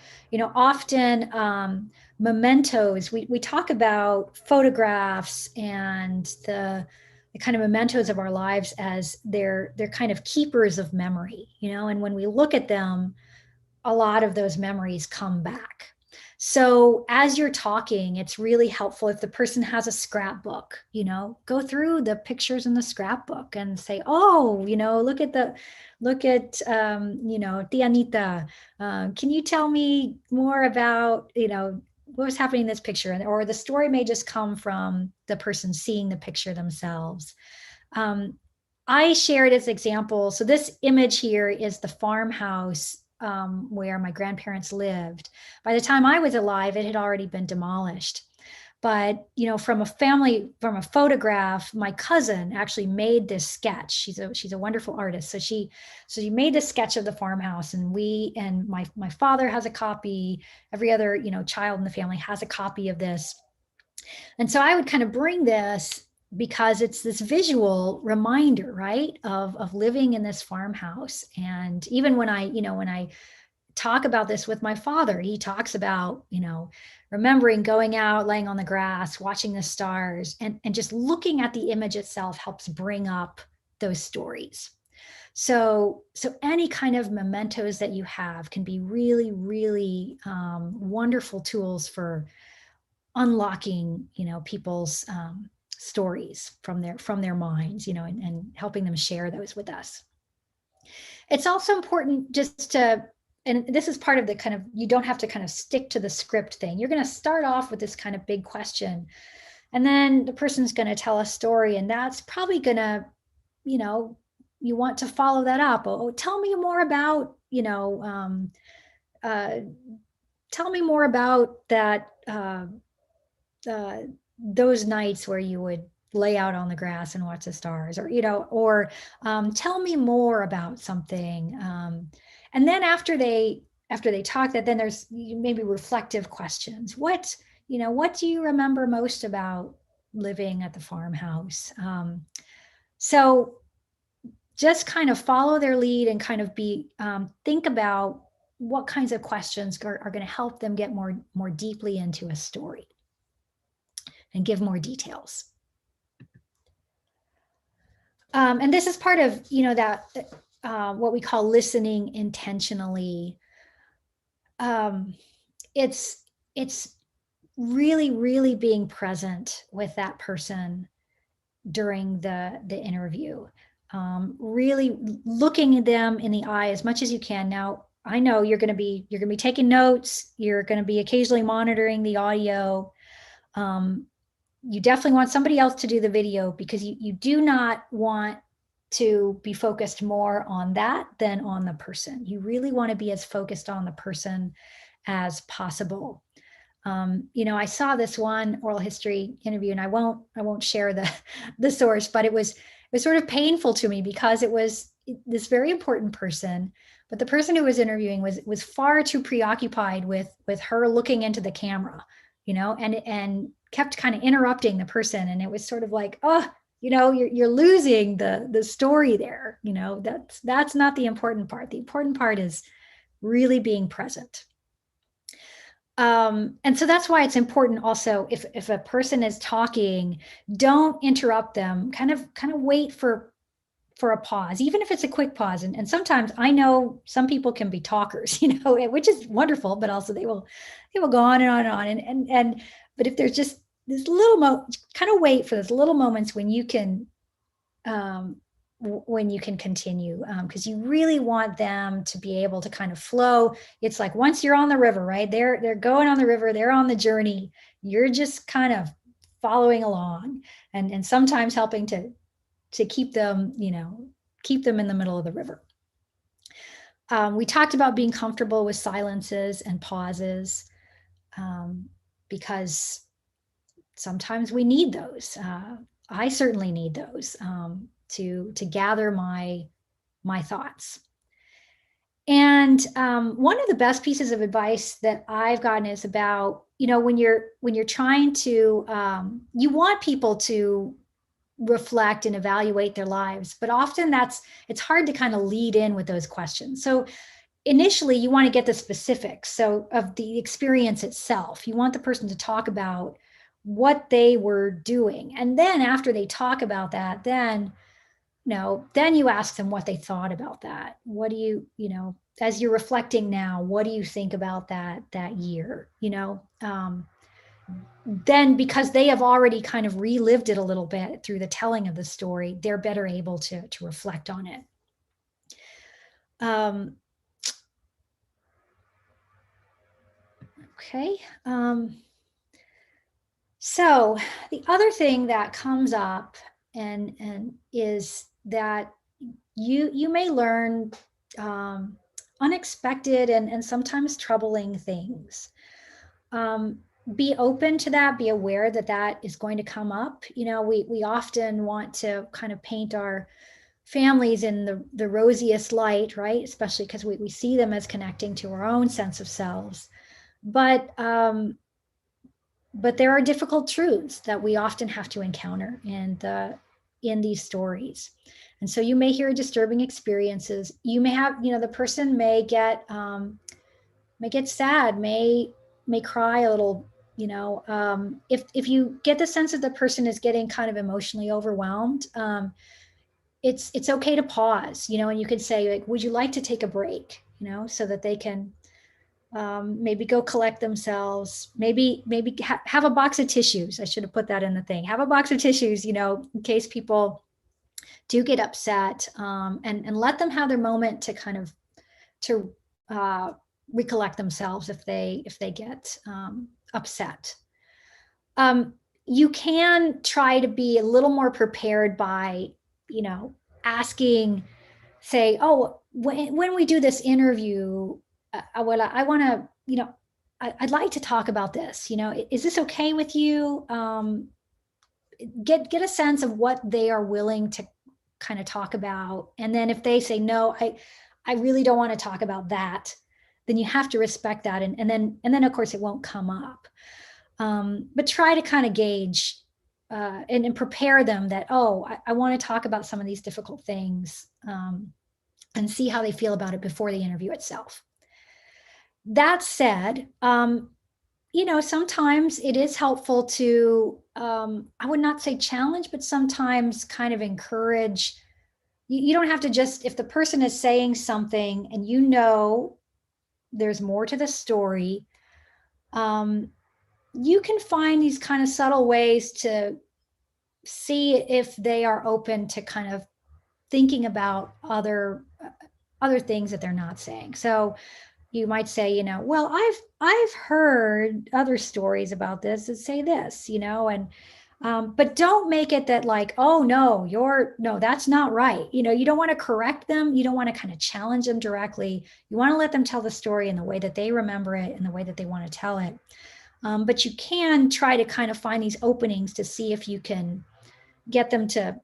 often mementos. We talk about photographs and the kind of mementos of our lives as they're kind of keepers of memory, and when we look at them, a lot of those memories come back. So as you're talking, it's really helpful if the person has a scrapbook, go through the pictures in the scrapbook and say, oh, look at Tia Anita. Can you tell me more about, what was happening in this picture? Or the story may just come from the person seeing the picture themselves. I shared as example. So this image here is the farmhouse where my grandparents lived. By the time I was alive, it had already been demolished. But, from a photograph, my cousin actually made this sketch. She's a wonderful artist. So she made this sketch of the farmhouse, and my father has a copy. Every other, child in the family has a copy of this. And so I would kind of bring this because it's this visual reminder, right, of living in this farmhouse. And even when I talk about this with my father, he talks about, remembering going out, laying on the grass, watching the stars, and just looking at the image itself helps bring up those stories. So any kind of mementos that you have can be really, really wonderful tools for unlocking, people's stories from their minds, and helping them share those with us. It's also important just to, and this is part of the kind of, you don't have to kind of stick to the script thing. You're going to start off with this kind of big question, and then the person's going to tell a story, and that's probably going to, you want to follow that up. Oh, tell me more about, tell me more about that, those nights where you would lay out on the grass and watch the stars, or tell me more about something. And then after they talk that, then there's maybe reflective questions. What do you remember most about living at the farmhouse? So just kind of follow their lead and kind of think about what kinds of questions are going to help them get more deeply into a story and give more details. And this is part of, that what we call listening intentionally. It's really, really being present with that person during the interview. Really looking at them in the eye as much as you can. Now, I know you're going to be taking notes. You're going to be occasionally monitoring the audio. You definitely want somebody else to do the video, because you do not want to be focused more on that than on the person. You really want to be as focused on the person as possible. I saw this one oral history interview, and I won't share the source, but it was sort of painful to me because it was this very important person, but the person who was interviewing was far too preoccupied with her looking into the camera, and kept kind of interrupting the person. And it was sort of like, oh, you're losing the story there. That's not the important part. The important part is really being present. And so that's why it's important also, if a person is talking, don't interrupt them, kind of wait for a pause, even if it's a quick pause. And sometimes I know some people can be talkers, which is wonderful, but also they will go on and on and on. But if there's just this little kind of wait for those little moments when you can continue, because you really want them to be able to kind of flow. It's like once you're on the river, right? They're going on the river, they're on the journey. You're just kind of following along, and sometimes helping to keep them, keep them in the middle of the river. We talked about being comfortable with silences and pauses, because sometimes we need those. I certainly need those. to gather my thoughts. And one of the best pieces of advice that I've gotten is about, when you're trying to, you want people to reflect and evaluate their lives, but often it's hard to kind of lead in with those questions. So initially you want to get the specifics. So of the experience itself, you want the person to talk about what they were doing. And then after they talk about that, then you ask them what they thought about that. What do you, as you're reflecting now, what do you think about that year? Then because they have already kind of relived it a little bit through the telling of the story, they're better able to reflect on it. Okay. So the other thing that comes up and is that you may learn unexpected and sometimes troubling things. Be open to that, be aware that is going to come up. We often want to kind of paint our families in the rosiest light, right? Especially because we see them as connecting to our own sense of selves. But there are difficult truths that we often have to encounter in these stories. And so you may hear disturbing experiences. You may have, the person may get sad, may cry a little, if you get the sense that the person is getting kind of emotionally overwhelmed, it's okay to pause, and you could say, like, would you like to take a break, so that they can maybe go collect themselves, maybe have a box of tissues. I should have put that in the thing. Have a box of tissues, in case people do get upset, and let them have their moment to kind of recollect themselves if they get upset. You can try to be a little more prepared by, asking, say, oh, when we do this interview, I want to, I'd like to talk about this. Is this okay with you? Get a sense of what they are willing to kind of talk about. And then if they say, no, I really don't want to talk about that, then you have to respect that. And then of course it won't come up. But try to kind of gauge and prepare them that, oh, I want to talk about some of these difficult things, and see how they feel about it before the interview itself. That said, sometimes it is helpful to, I would not say challenge, but sometimes kind of encourage. You don't have to just, if the person is saying something and there's more to the story, you can find these kind of subtle ways to see if they are open to kind of thinking about other things that they're not saying. So you might say, well, I've heard other stories about this that say this, and but don't make it that like, oh no, that's not right. You don't want to correct them. You don't want to kind of challenge them directly. You want to let them tell the story in the way that they remember it and the way that they want to tell it. But you can try to kind of find these openings to see if you can get them to,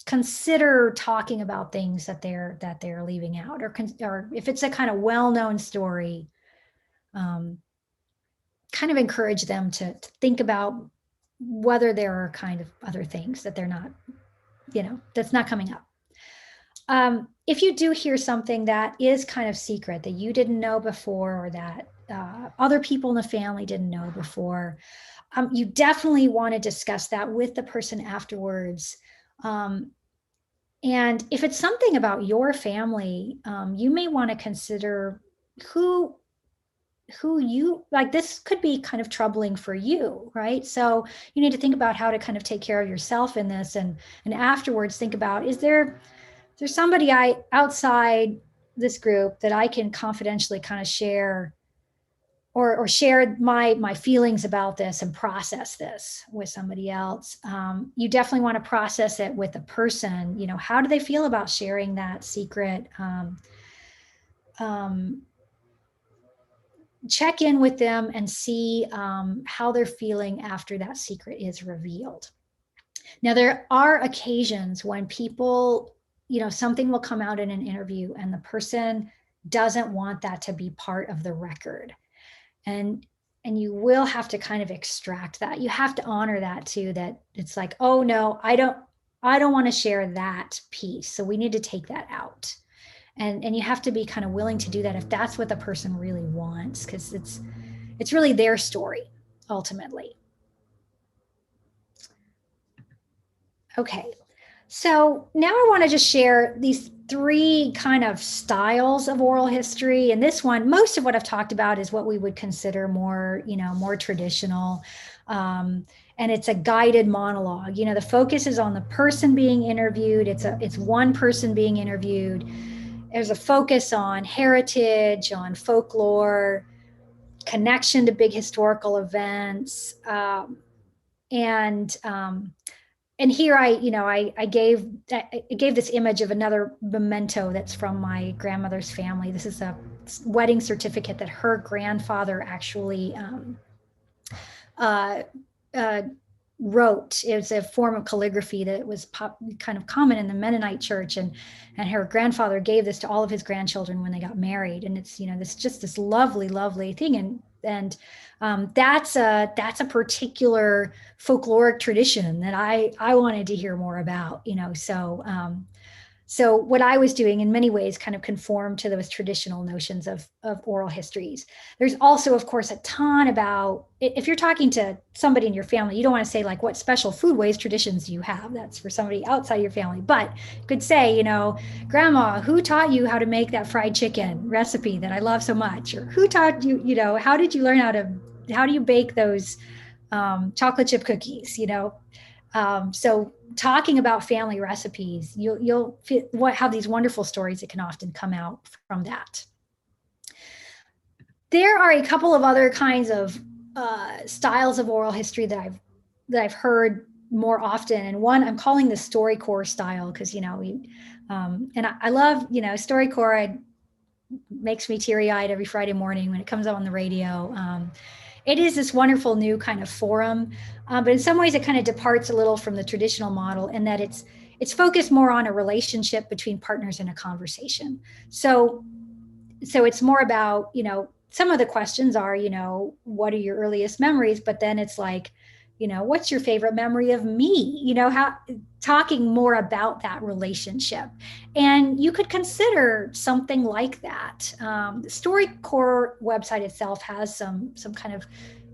consider talking about things that they're leaving out, or if it's a kind of well-known story, kind of encourage them to think about whether there are kind of other things that they're not, that's not coming up. If you do hear something that is kind of secret that you didn't know before, or that other people in the family didn't know before, you definitely want to discuss that with the person afterwards. And if it's something about your family, you may want to consider who you like. This could be kind of troubling for you, right? So you need to think about how to kind of take care of yourself in this, and afterwards think about, is there somebody outside this group that I can confidentially kind of share, or share my feelings about this and process this with somebody else. You definitely want to process it with the person. How do they feel about sharing that secret? Check in with them and see how they're feeling after that secret is revealed. Now, there are occasions when people, something will come out in an interview and the person doesn't want that to be part of the record. And you will have to kind of extract that. You have to honor that too, that it's like, oh no, I don't want to share that piece. So we need to take that out. And you have to be kind of willing to do that if that's what the person really wants, because it's really their story ultimately. Okay, so now I want to just share these 3 kind of styles of oral history. And this one, most of what I've talked about is what we would consider more, more traditional. And it's a guided monologue. The focus is on the person being interviewed. It's one person being interviewed. There's a focus on heritage, on folklore, connection to big historical events, and here I gave this image of another memento that's from my grandmother's family. This is a wedding certificate that her grandfather actually wrote. It was a form of calligraphy that was kind of common in the Mennonite church, and her grandfather gave this to all of his grandchildren when they got married. And it's this just this lovely thing, and that's a particular folkloric tradition that I wanted to hear more about. So what I was doing in many ways kind of conformed to those traditional notions of oral histories. There's also, of course, a ton about, if you're talking to somebody in your family, you don't want to say like, what special foodways traditions do you have? That's for somebody outside your family. But you could say, Grandma, who taught you how to make that fried chicken recipe that I love so much? Or who taught you, how did you learn how do you bake those chocolate chip cookies, so talking about family recipes, you'll have these wonderful stories that can often come out from that. There are a couple of other kinds of styles of oral history that I've heard more often, and one I'm calling the StoryCorps style because and I love StoryCorps. It makes me teary-eyed every Friday morning when it comes out on the radio. It is this wonderful new kind of forum, but in some ways it kind of departs a little from the traditional model in that it's focused more on a relationship between partners in a conversation. So it's more about, some of the questions are, what are your earliest memories? But then it's like, what's your favorite memory of me? How talking more about that relationship. And you could consider something like that. The StoryCorps website itself has some kind of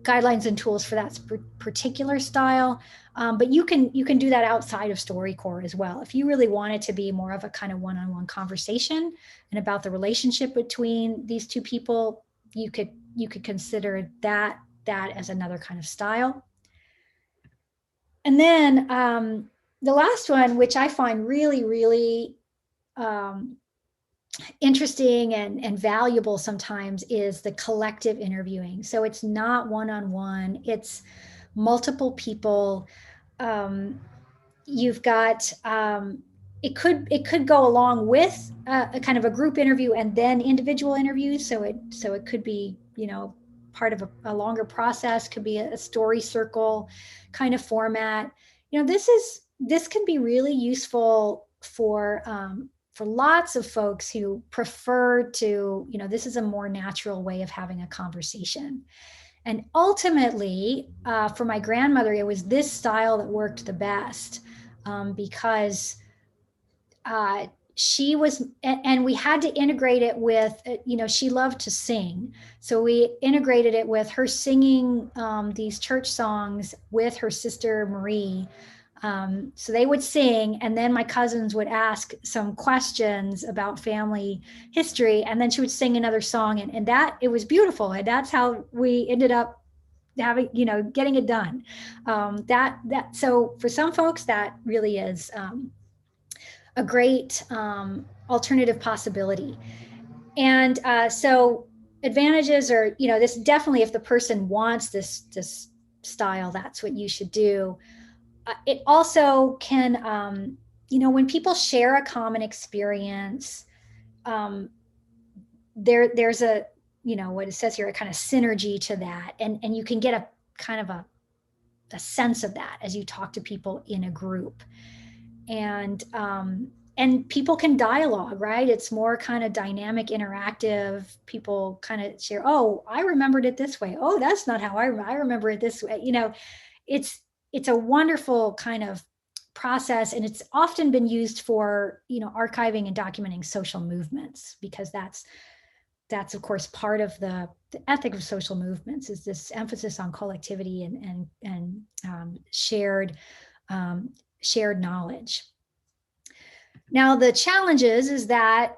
guidelines and tools for that particular style. But you can do that outside of StoryCorps as well. If you really want it to be more of a kind of one-on-one conversation and about the relationship between these two people, you could consider that as another kind of style. And then the last one, which I find really, really interesting and valuable sometimes, is the collective interviewing. So it's not one-on-one, it's multiple people. You've got, it could go along with a kind of a group interview and then individual interviews. So it could be, part of a longer process, could be a story circle kind of format. This can be really useful for lots of folks who prefer to, this is a more natural way of having a conversation. And ultimately, for my grandmother, it was this style that worked the best, because she was, and we had to integrate it with, she loved to sing. So we integrated it with her singing these church songs with her sister Marie. So they would sing, and then my cousins would ask some questions about family history, and then she would sing another song, and that, it was beautiful. And that's how we ended up having, getting it done. So for some folks, that really is a great alternative possibility. And so advantages are, this definitely, if the person wants this style, that's what you should do. It also can, when people share a common experience, there's a, what it says here, a kind of synergy to that. And you can get a kind of a sense of that as you talk to people in a group. And people can dialogue, right? It's more kind of dynamic, interactive. People kind of share, oh, I remembered it this way. Oh, that's not how I remember it this way. You know, it's a wonderful kind of process, and it's often been used for, you know, archiving and documenting social movements, because that's of course part of the ethic of social movements, is this emphasis on collectivity and shared knowledge. Now, the challenge is that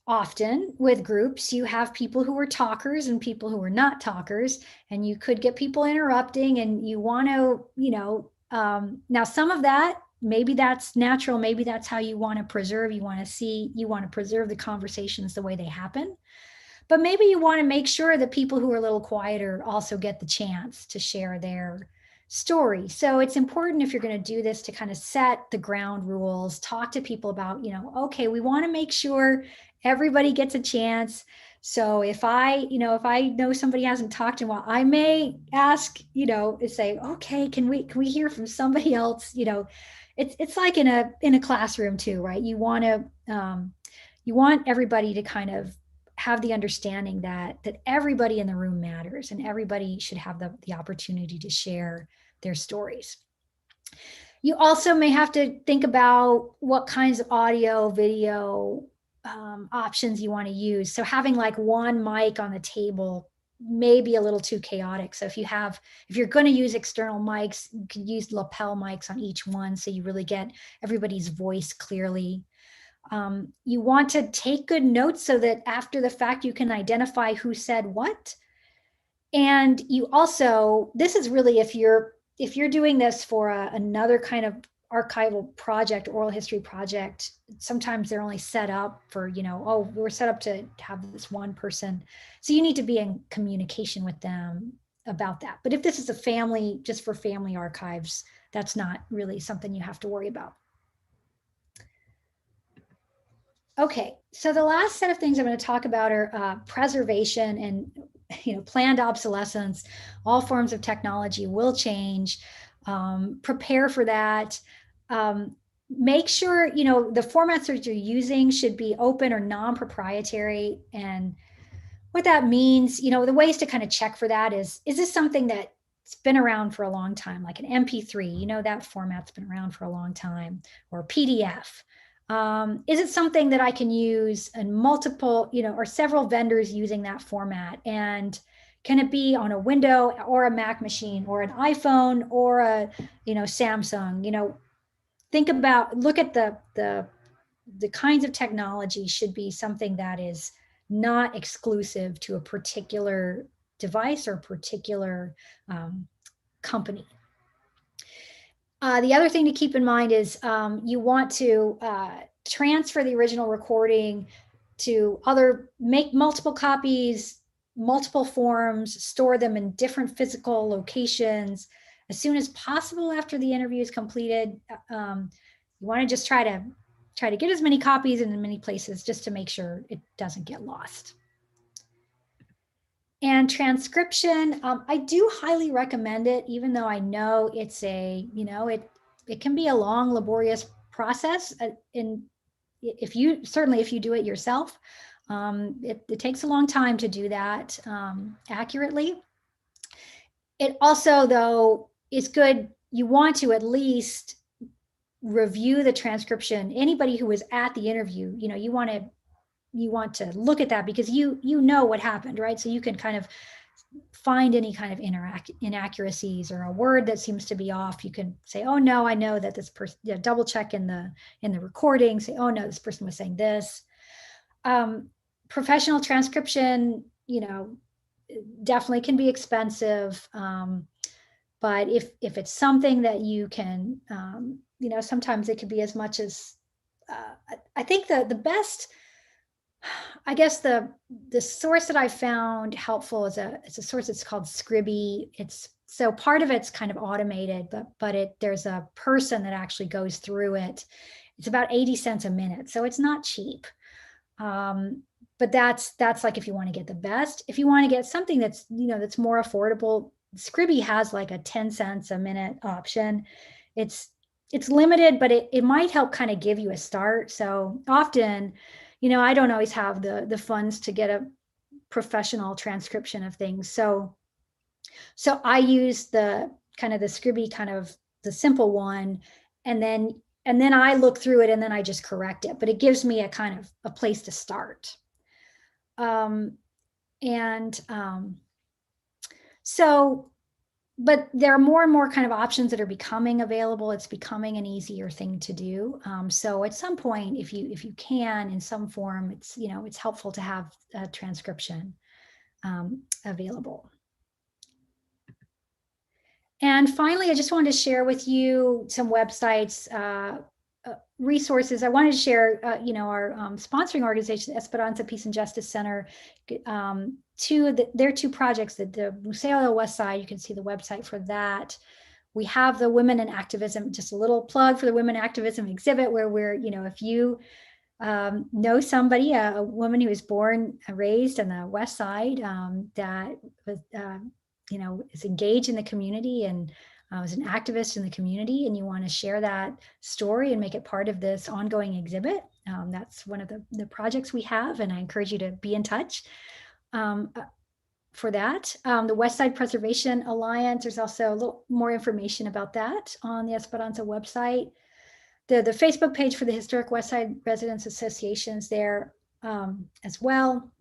often with groups, you have people who are talkers and people who are not talkers, and you could get people interrupting, and you want to, you know, now some of that, maybe that's natural, maybe that's how you want to preserve, you want to preserve the conversations the way they happen. But maybe you want to make sure that people who are a little quieter also get the chance to share their story. So it's important, if you're going to do this, to kind of set the ground rules, talk to people about, you know, okay, we want to make sure everybody gets a chance. So if I know somebody hasn't talked in a while, I may ask, you know, say, okay, can we hear from somebody else? You know, it's like in a classroom too, right? You want everybody to kind of have the understanding that everybody in the room matters, and everybody should have the opportunity to share their stories. You also may have to think about what kinds of audio, video options you want to use. So having like one mic on the table may be a little too chaotic. So if you're going to use external mics, you can use lapel mics on each one, so you really get everybody's voice clearly. You want to take good notes so that after the fact you can identify who said what. And you also, this is really, if you're doing this for another kind of archival project, oral history project, sometimes they're only set up for, you know, oh, we're set up to have this one person. So you need to be in communication with them about that. But if this is just for family archives, that's not really something you have to worry about. Okay, so the last set of things I'm going to talk about are preservation and, you know, planned obsolescence. All forms of technology will change. Prepare for that. Make sure, you know, the formats that you're using should be open or non-proprietary. And what that means, you know, the ways to kind of check for that is this something that's been around for a long time, like an MP3, you know, that format's been around for a long time, or PDF. Is it something that I can use in multiple, you know, or several vendors using that format? And can it be on a Windows or a Mac machine, or an iPhone, or a, you know, Samsung? You know, look at the kinds of technology should be something that is not exclusive to a particular device or particular company. The other thing to keep in mind is you want to transfer the original recording to make multiple copies, multiple forms, store them in different physical locations as soon as possible after the interview is completed. You want to just try to get as many copies in as many places, just to make sure it doesn't get lost. And transcription, I do highly recommend it, even though I know it's it can be a long, laborious process. And if you do it yourself, it takes a long time to do that accurately. It also, though, is good. You want to at least review the transcription. Anybody who was at the interview, you know, you want to look at that, because you know what happened, right? So you can kind of find any kind of inaccuracies or a word that seems to be off. You can say, oh no, I know that this person, double check in the recording, say, oh no, this person was saying this. Professional transcription, you know, definitely can be expensive. But if it's something that you can, you know, sometimes it could be as much as, I think the best, I guess the source that I found helpful is it's a source that's called Scribby. So part of it's kind of automated, but there's a person that actually goes through it. It's about 80 cents a minute, so it's not cheap. But that's like if you want to get the best. If you want to get something that's, you know, that's more affordable, Scribby has like a 10 cents a minute option. It's limited, but it might help kind of give you a start. So often, I don't always have the funds to get a professional transcription of things. So I use the kind of the Scribby kind of the simple one, and then I look through it and then I just correct it. But it gives me a kind of a place to start. So, but there are more and more kind of options that are becoming available. It's becoming an easier thing to do. So at some point, if you can in some form, it's helpful to have a transcription available. And finally, I just wanted to share with you some websites, resources. I wanted to share, our sponsoring organization, Esperanza Peace and Justice Center, their two projects, the Museo Westside. You can see the website for that. We have the Women in Activism, just a little plug for the Women in Activism exhibit, where we're, if you know somebody, a woman who was born and raised on the West Side, that was, is engaged in the community and was an activist in the community, and you want to share that story and make it part of this ongoing exhibit, that's one of the projects we have, and I encourage you to be in touch for that. The Westside Preservation Alliance, there's also a little more information about that on the Esperanza website. The Facebook page for the Historic Westside Residents Associations there as well.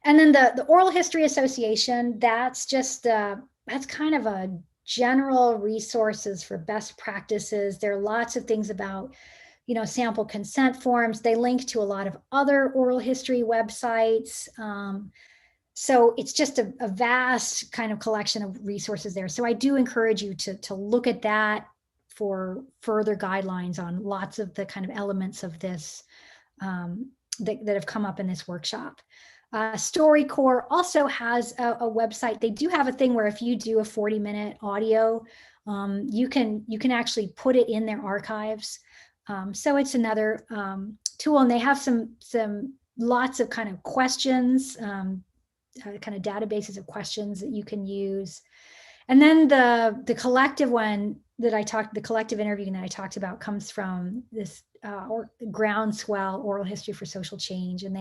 And then the Oral History Association, that's just, that's kind of a general resources for best practices. There are lots of things about, sample consent forms. They link to a lot of other oral history websites. So it's just a vast kind of collection of resources there. So I do encourage you to look at that for further guidelines on lots of the kind of elements of this that have come up in this workshop. StoryCorps also has a website. They do have a thing where if you do a 40-minute audio, you can actually put it in their archives. So it's another tool, and they have some lots of kind of questions, kind of databases of questions that you can use. And then the collective one the collective interview that I talked about comes from this Groundswell Oral History for Social Change. And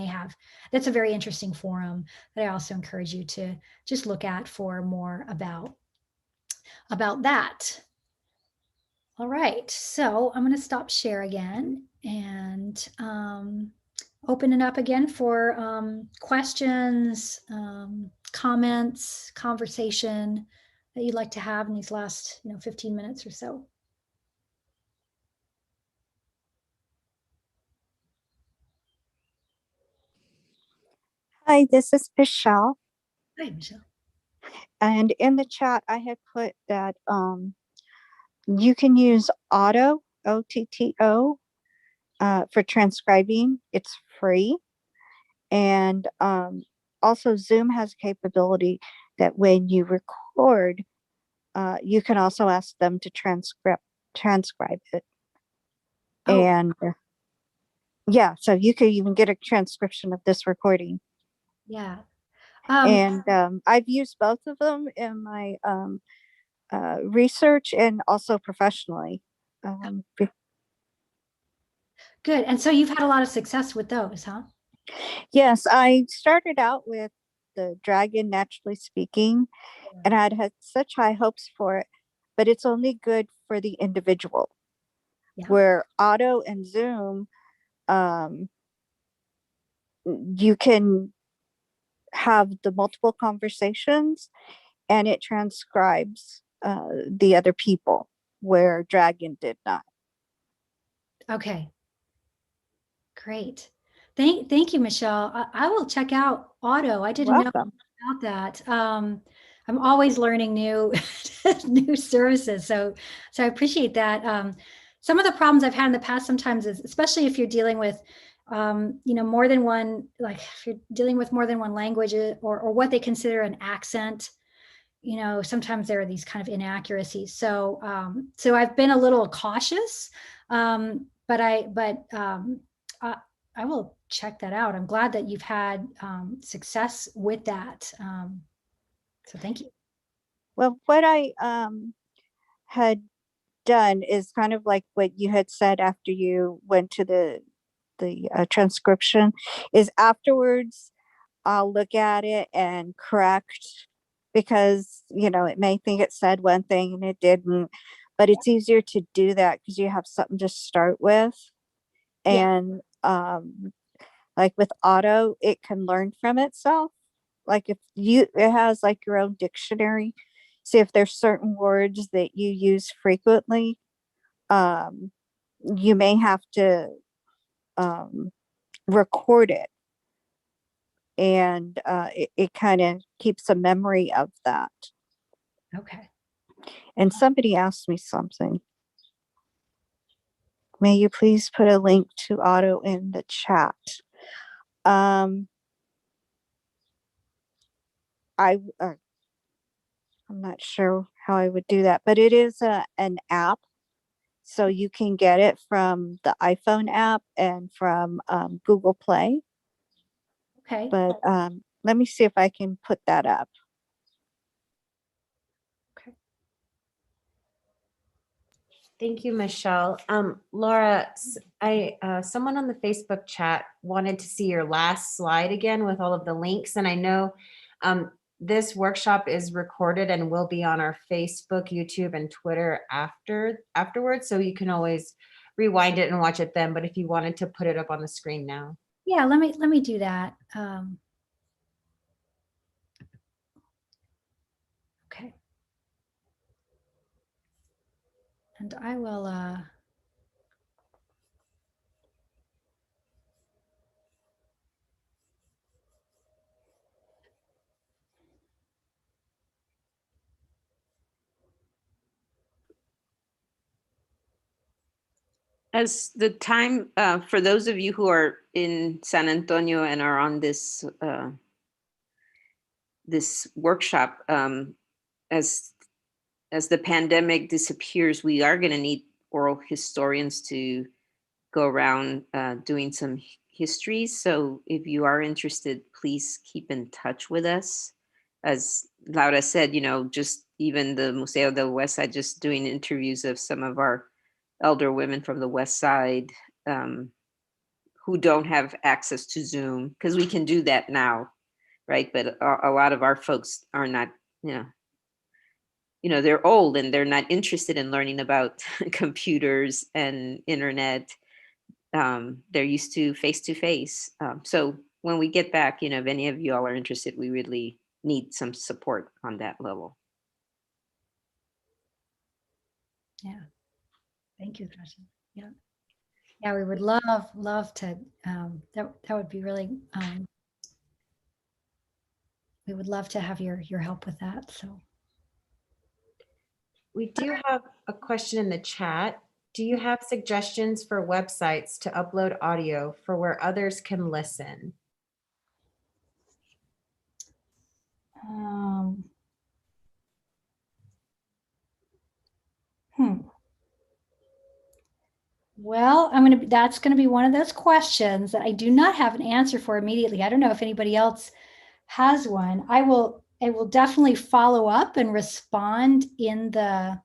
that's a very interesting forum that I also encourage you to just look at for more about that. All right, so I'm going to stop share again and open it up again for questions, comments, conversation that you'd like to have in these last 15 minutes or so. Hi, this is Michelle. Hi, Michelle. And in the chat, I had put that you can use Otto, O-T-T-O, for transcribing. It's free. And also Zoom has a capability that when you record, you can also ask them to transcribe it. Oh. And yeah, so you could even get a transcription of this recording. Yeah. And I've used both of them in my research and also professionally. Good. And so you've had a lot of success with those, huh? Yes, I started out with the Dragon Naturally Speaking, and I'd had such high hopes for it, but it's only good for the individual. Yeah. Where Otto and Zoom, you can have the multiple conversations and it transcribes the other people, where Dragon did not. Okay. Great. Thank you, Michelle. I will check out Otto. I didn't know about that. I'm always learning new new services. So I appreciate that. Some of the problems I've had in the past sometimes is, especially if you're dealing with more than one, like if you're dealing with more than one language or what they consider an accent, sometimes there are these kind of inaccuracies. So I've been a little cautious, but I will check that out. I'm glad that you've had success with that. So thank you. Well, what I had done is kind of like what you had said after you went to the transcription, is afterwards I'll look at it and correct, because it may think it said one thing and it didn't, but it's easier to do that because you have something to start with. Yeah. And like with auto, it can learn from itself. Like if it has like your own dictionary. See if there's certain words that you use frequently. You may have to record it, and it kind of keeps a memory of that. Okay. And somebody asked me something. May you please put a link to auto in the chat? I'm not sure how I would do that, but it is an app. So you can get it from the iPhone app and from Google Play. Okay. But let me see if I can put that up. Okay. Thank you, Michelle. Laura, someone on the Facebook chat wanted to see your last slide again with all of the links. And I know this workshop is recorded and will be on our Facebook, YouTube, and Twitter afterwards. So you can always rewind it and watch it then. But if you wanted to put it up on the screen now. Yeah, let me do that. Okay. And I will As the time, for those of you who are in San Antonio and are on this this workshop, as the pandemic disappears, we are going to need oral historians to go around doing some histories. So if you are interested, please keep in touch with us. As Laura said, just even the Museo del Westside, just doing interviews of some of our elder women from the Westside who don't have access to Zoom, because we can do that now, right? But a lot of our folks are not, they're old and they're not interested in learning about computers and internet. They're used to face. So when we get back, if any of you all are interested, we really need some support on that level. Yeah. Thank you, Tasha. Yeah. Yeah, we would love to, that would be really, we would love to have your help with that. So We do have a question in the chat. Do you have suggestions for websites to upload audio for where others can listen? Well, that's going to be one of those questions that I do not have an answer for immediately. I don't know if anybody else has one. I will definitely follow up and respond I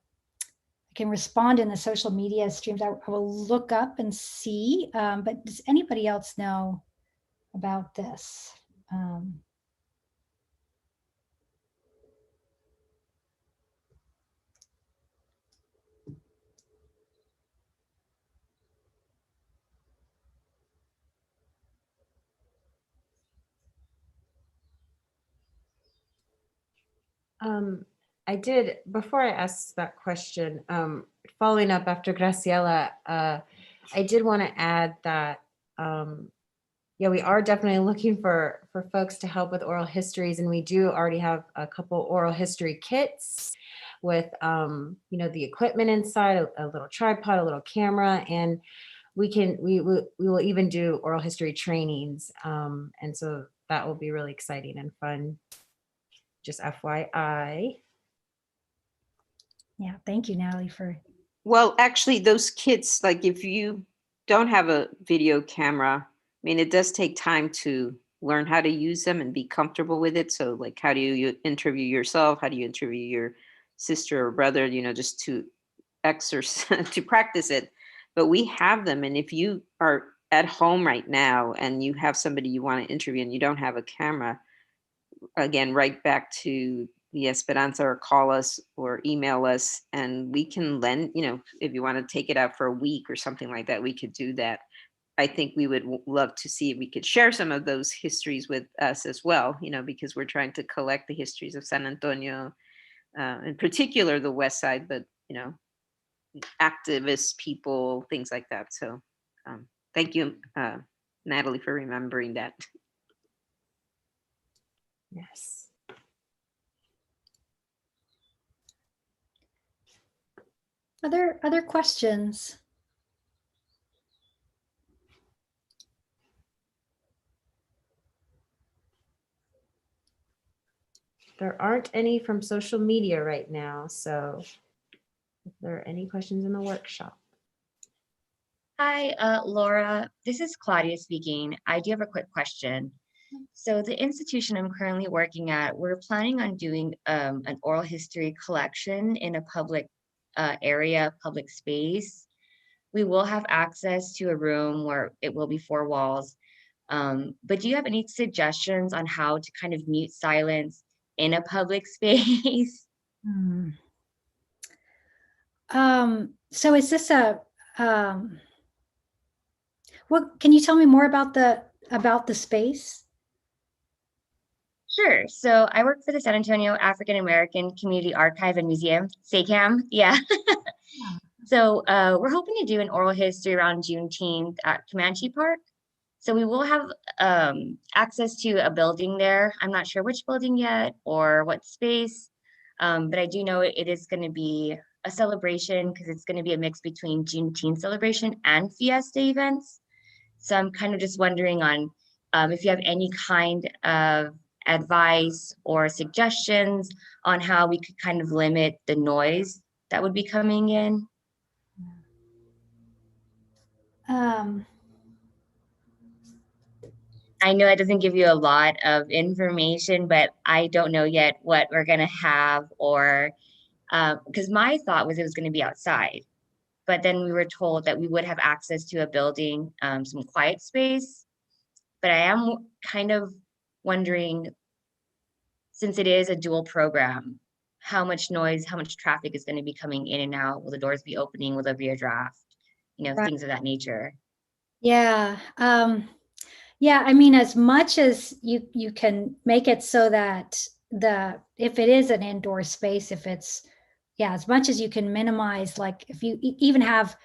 can respond in the social media streams. I will look up and see, but does anybody else know about this? I did, before I asked that question, following up after Graciela, I did want to add that, yeah, we are definitely looking for folks to help with oral histories, and we do already have a couple oral history kits with, the equipment inside, a little tripod, a little camera, and we will even do oral history trainings, and so that will be really exciting and fun. Just FYI. Yeah, thank you, Natalie, for. Well, actually, those kits, like if you don't have a video camera, it does take time to learn how to use them and be comfortable with it. So like, how do you interview yourself? How do you interview your sister or brother, just to exercise, to practice it. But we have them. And if you are at home right now and you have somebody you want to interview and you don't have a camera, again, write back to the Esperanza or call us or email us, and we can lend, if you want to take it out for a week or something like that, we could do that. I think we would love to see if we could share some of those histories with us as well, because we're trying to collect the histories of San Antonio, in particular the Westside, but, activists, people, things like that. So thank you, Natalie, for remembering that. Yes. Other questions? There aren't any from social media right now, so if there are any questions in the workshop. Hi, Laura. This is Claudia speaking. I do have a quick question. So the institution I'm currently working at, we're planning on doing an oral history collection in a public area, public space. We will have access to a room where it will be 4 walls. But do you have any suggestions on how to kind of mute silence in a public space? So is this what, can you tell me more about the space? Sure. So I work for the San Antonio African American Community Archive and Museum, SACAM. Yeah. So we're hoping to do an oral history around Juneteenth at Comanche Park. So we will have access to a building there. I'm not sure which building yet or what space, but I do know it is going to be a celebration because it's going to be a mix between Juneteenth celebration and Fiesta events. So I'm kind of just wondering on if you have any kind of advice or suggestions on how we could kind of limit the noise that would be coming in. I know that doesn't give you a lot of information, but I don't know yet what we're going to have, or because my thought was it was going to be outside, but then we were told that we would have access to a building, some quiet space. But I am kind of wondering, since it is a dual program, how much noise, how much traffic is going to be coming in and out? Will the doors be opening? Will there be a draft? Right. Things of that nature. Yeah. Yeah, I mean, as much as you can make it so that if it is an indoor space, if it's, yeah, as much as you can minimize, like if you even have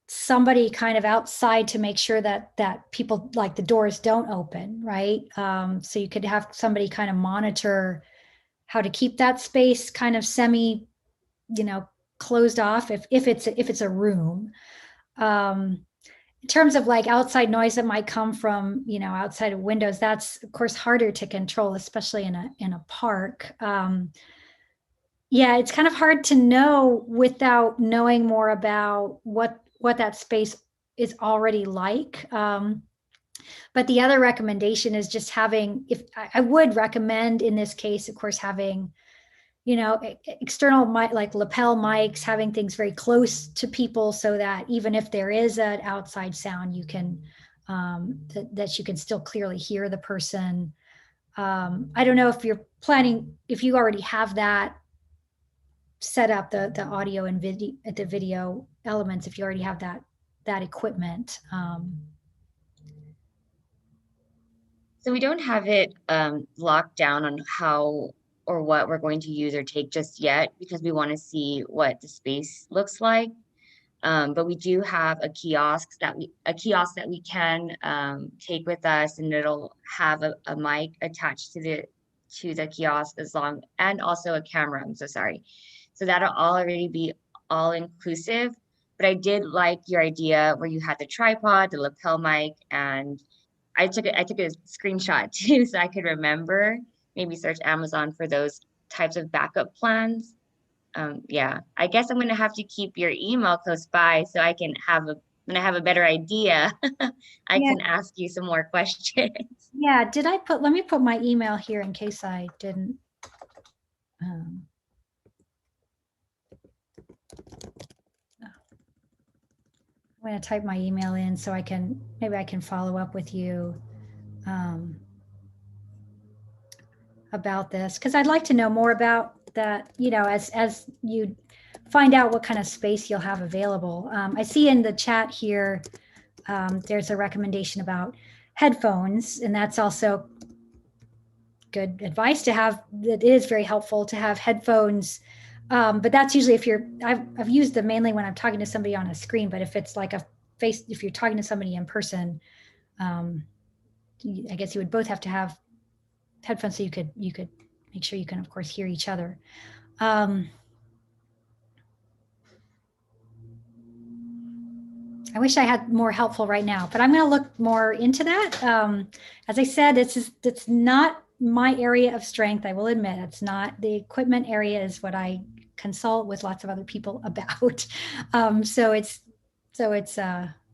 somebody kind of outside to make sure that people, like, the doors don't open, right? So you could have somebody kind of monitor how to keep that space kind of semi, closed off if it's a room. In terms of like outside noise that might come from, outside of windows, that's of course harder to control, especially in a park. Yeah, it's kind of hard to know without knowing more about what that space is already like. But the other recommendation is just having, I would recommend in this case, of course, having, external mic, like lapel mics, having things very close to people so that even if there is an outside sound, you can, that you can still clearly hear the person. I don't know if you're planning, if you already have that set up, the audio and video elements, if you already have that equipment. So we don't have it locked down on how or what we're going to use or take just yet, because we want to see what the space looks like. But we do have a kiosk that we can take with us, and it'll have a mic attached to the kiosk and also a camera. I'm so sorry. So that'll already be all inclusive. But I did like your idea where you had the tripod, the lapel mic, and I took a screenshot too, so I could remember. Maybe search Amazon for those types of backup plans. Yeah, I guess I'm gonna have to keep your email close by so I can have when I have a better idea, I Yeah. can ask you some more questions. Yeah, let me put my email here in case I didn't. I'm going to type my email in so maybe I can follow up with you about this, because I'd like to know more about that, as you find out what kind of space you'll have available. I see in the chat here, there's a recommendation about headphones, and that's also good advice to have. It is very helpful to have headphones, but that's usually I've used them mainly when I'm talking to somebody on a screen, but if it's like if you're talking to somebody in person, I guess you would both have to have headphones so you could make sure you can, of course, hear each other. I wish I had more helpful right now, but I'm going to look more into that. As I said, it's not my area of strength. I will admit it's not. The equipment area is what I consult with lots of other people about. So it's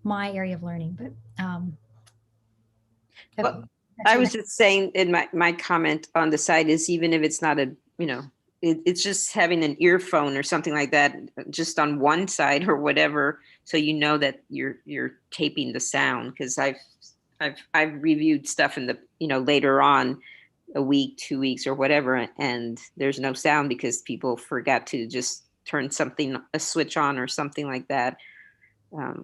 my area of learning. But well, I was just saying in my comment on the site is, even if it's not it's just having an earphone or something like that, just on one side or whatever, so you know that you're taping the sound. Because I've reviewed stuff in the later on, a week, 2 weeks, or whatever, and there's no sound because people forgot to just turn a switch on or something like that,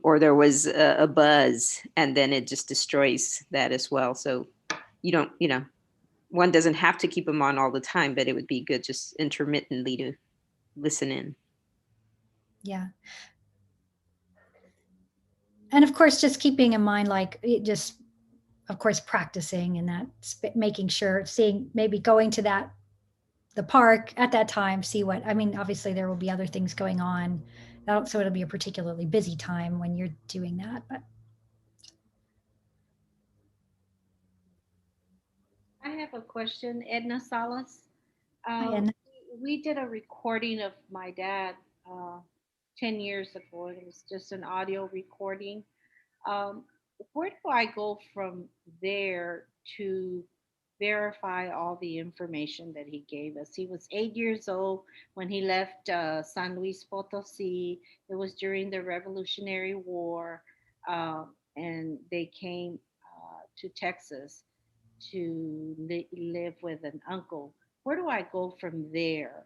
or there was a buzz, and then it just destroys that as well. So one doesn't have to keep them on all the time, but it would be good just intermittently to listen in. Yeah. And of course, just keeping in mind, of course, practicing and that, making sure, maybe going to the park at that time, obviously there will be other things going on. So it'll be a particularly busy time when you're doing that, but. I have a question, Edna Salas. Hi, Edna. We did a recording of my dad 10 years ago. It was just an audio recording. Where do I go from there to verify all the information that he gave us? He was 8 years old when he left San Luis Potosi. It was during the Revolutionary War, and they came to Texas to live with an uncle. Where do I go from there?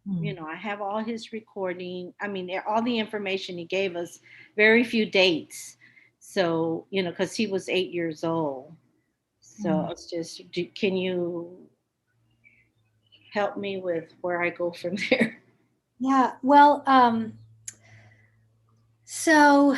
I have all his recording. All the information he gave us, very few dates. So, because he was 8 years old. So it's just, can you help me with where I go from there? Yeah, well, so,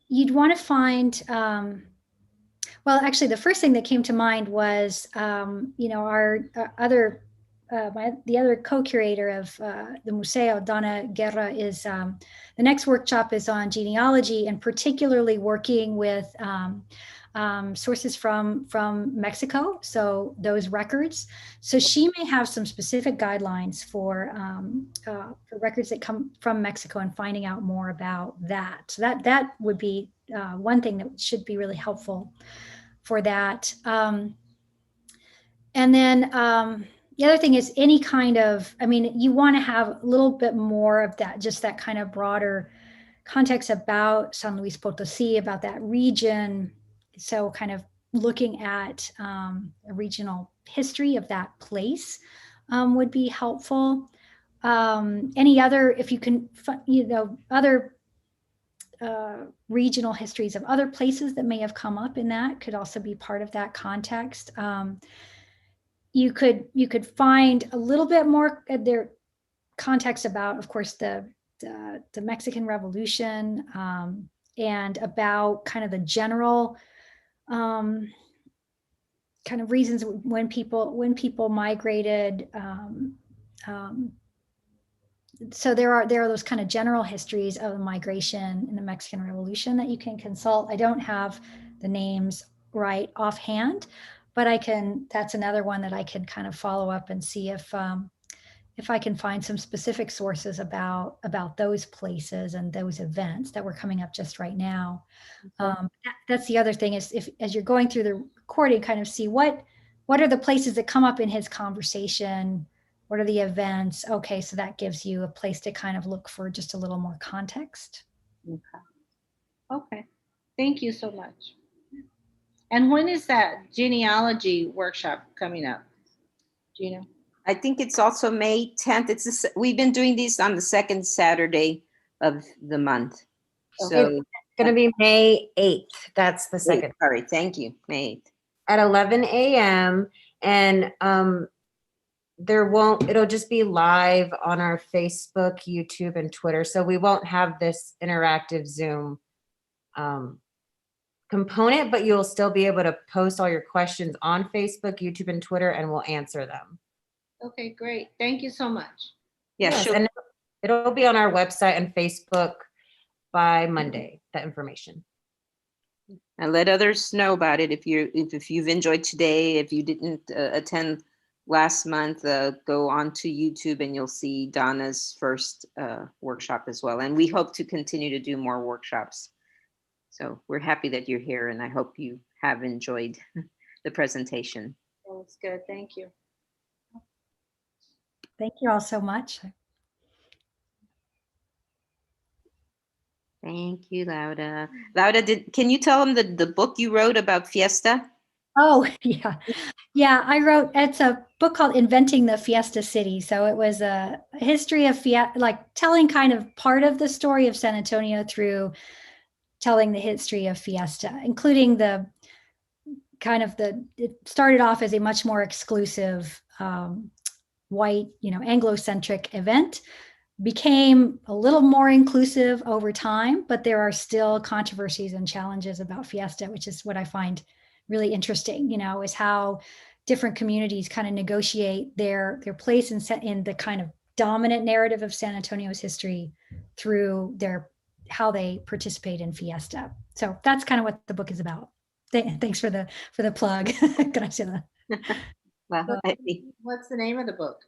you'd want to find, well, actually, the first thing that came to mind was, our the other co-curator of the Museo, Donna Guerra, is the next workshop is on genealogy, and particularly working with sources from Mexico, so those records. So she may have some specific guidelines for records that come from Mexico and finding out more about that. So that would be one thing that should be really helpful for that. And then the other thing is any kind of, you want to have a little bit more of that, just that kind of broader context about San Luis Potosi, about that region. So kind of looking at a regional history of that place would be helpful. Any other, if you can, other regional histories of other places that may have come up in that could also be part of that context. You could find a little bit more their context about, of course, the Mexican Revolution, and about kind of the general kind of reasons when people migrated. So there are those kind of general histories of the migration in the Mexican Revolution that you can consult. I don't have the names right offhand, but that's another one that I can kind of follow up and see if if I can find some specific sources about those places and those events that were coming up just right now. That's the other thing is if as you're going through the recording, kind of see what are the places that come up in his conversation. What are the events? Okay, so that gives you a place to kind of look for just a little more context. Okay. Thank you so much. And when is that genealogy workshop coming up? Do you know? I think it's also May 10th. We've been doing these on the second Saturday of the month. So It's going to be May 8th. That's the second. Sorry, thank you. May 8th. At 11 a.m. And it'll just be live on our Facebook, YouTube, and Twitter. So we won't have this interactive Zoom component, but you'll still be able to post all your questions on Facebook, YouTube, and Twitter, and we'll answer them. Okay, great. Thank you so much. Yeah, Yes, sure. and it'll be on our website and Facebook by Monday, that information. And let others know about it. If you've enjoyed today, if you didn't attend last month, go on to YouTube and you'll see Donna's first workshop as well. And we hope to continue to do more workshops. So we're happy that you're here, and I hope you have enjoyed the presentation. That was good. Thank you. Thank you all so much. Thank you, Lauda. Lauda, can you tell them the book you wrote about Fiesta? Oh, yeah. Yeah, it's a book called Inventing the Fiesta City. So it was a history of Fiesta, like telling kind of part of the story of San Antonio through telling the history of Fiesta, including it started off as a much more exclusive white, Anglo-centric event, became a little more inclusive over time, but there are still controversies and challenges about Fiesta, which is what I find really interesting, is how different communities kind of negotiate their place in the kind of dominant narrative of San Antonio's history through how they participate in Fiesta. So that's kind of what the book is about. Thanks for the plug. Can I say that? Well, What's the name of the book?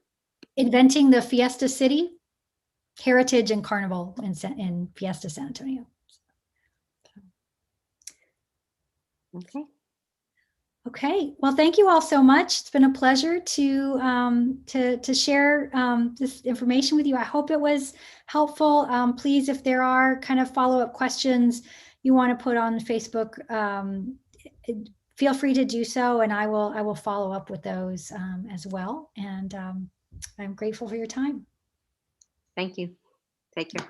Inventing the Fiesta City, Heritage and Carnival in Fiesta, San Antonio. Okay. Okay. Well, thank you all so much. It's been a pleasure to share this information with you. I hope it was helpful. Please, if there are kind of follow-up questions you want to put on Facebook, feel free to do so, and I will follow up with those as well. And I'm grateful for your time. Thank you. Take care.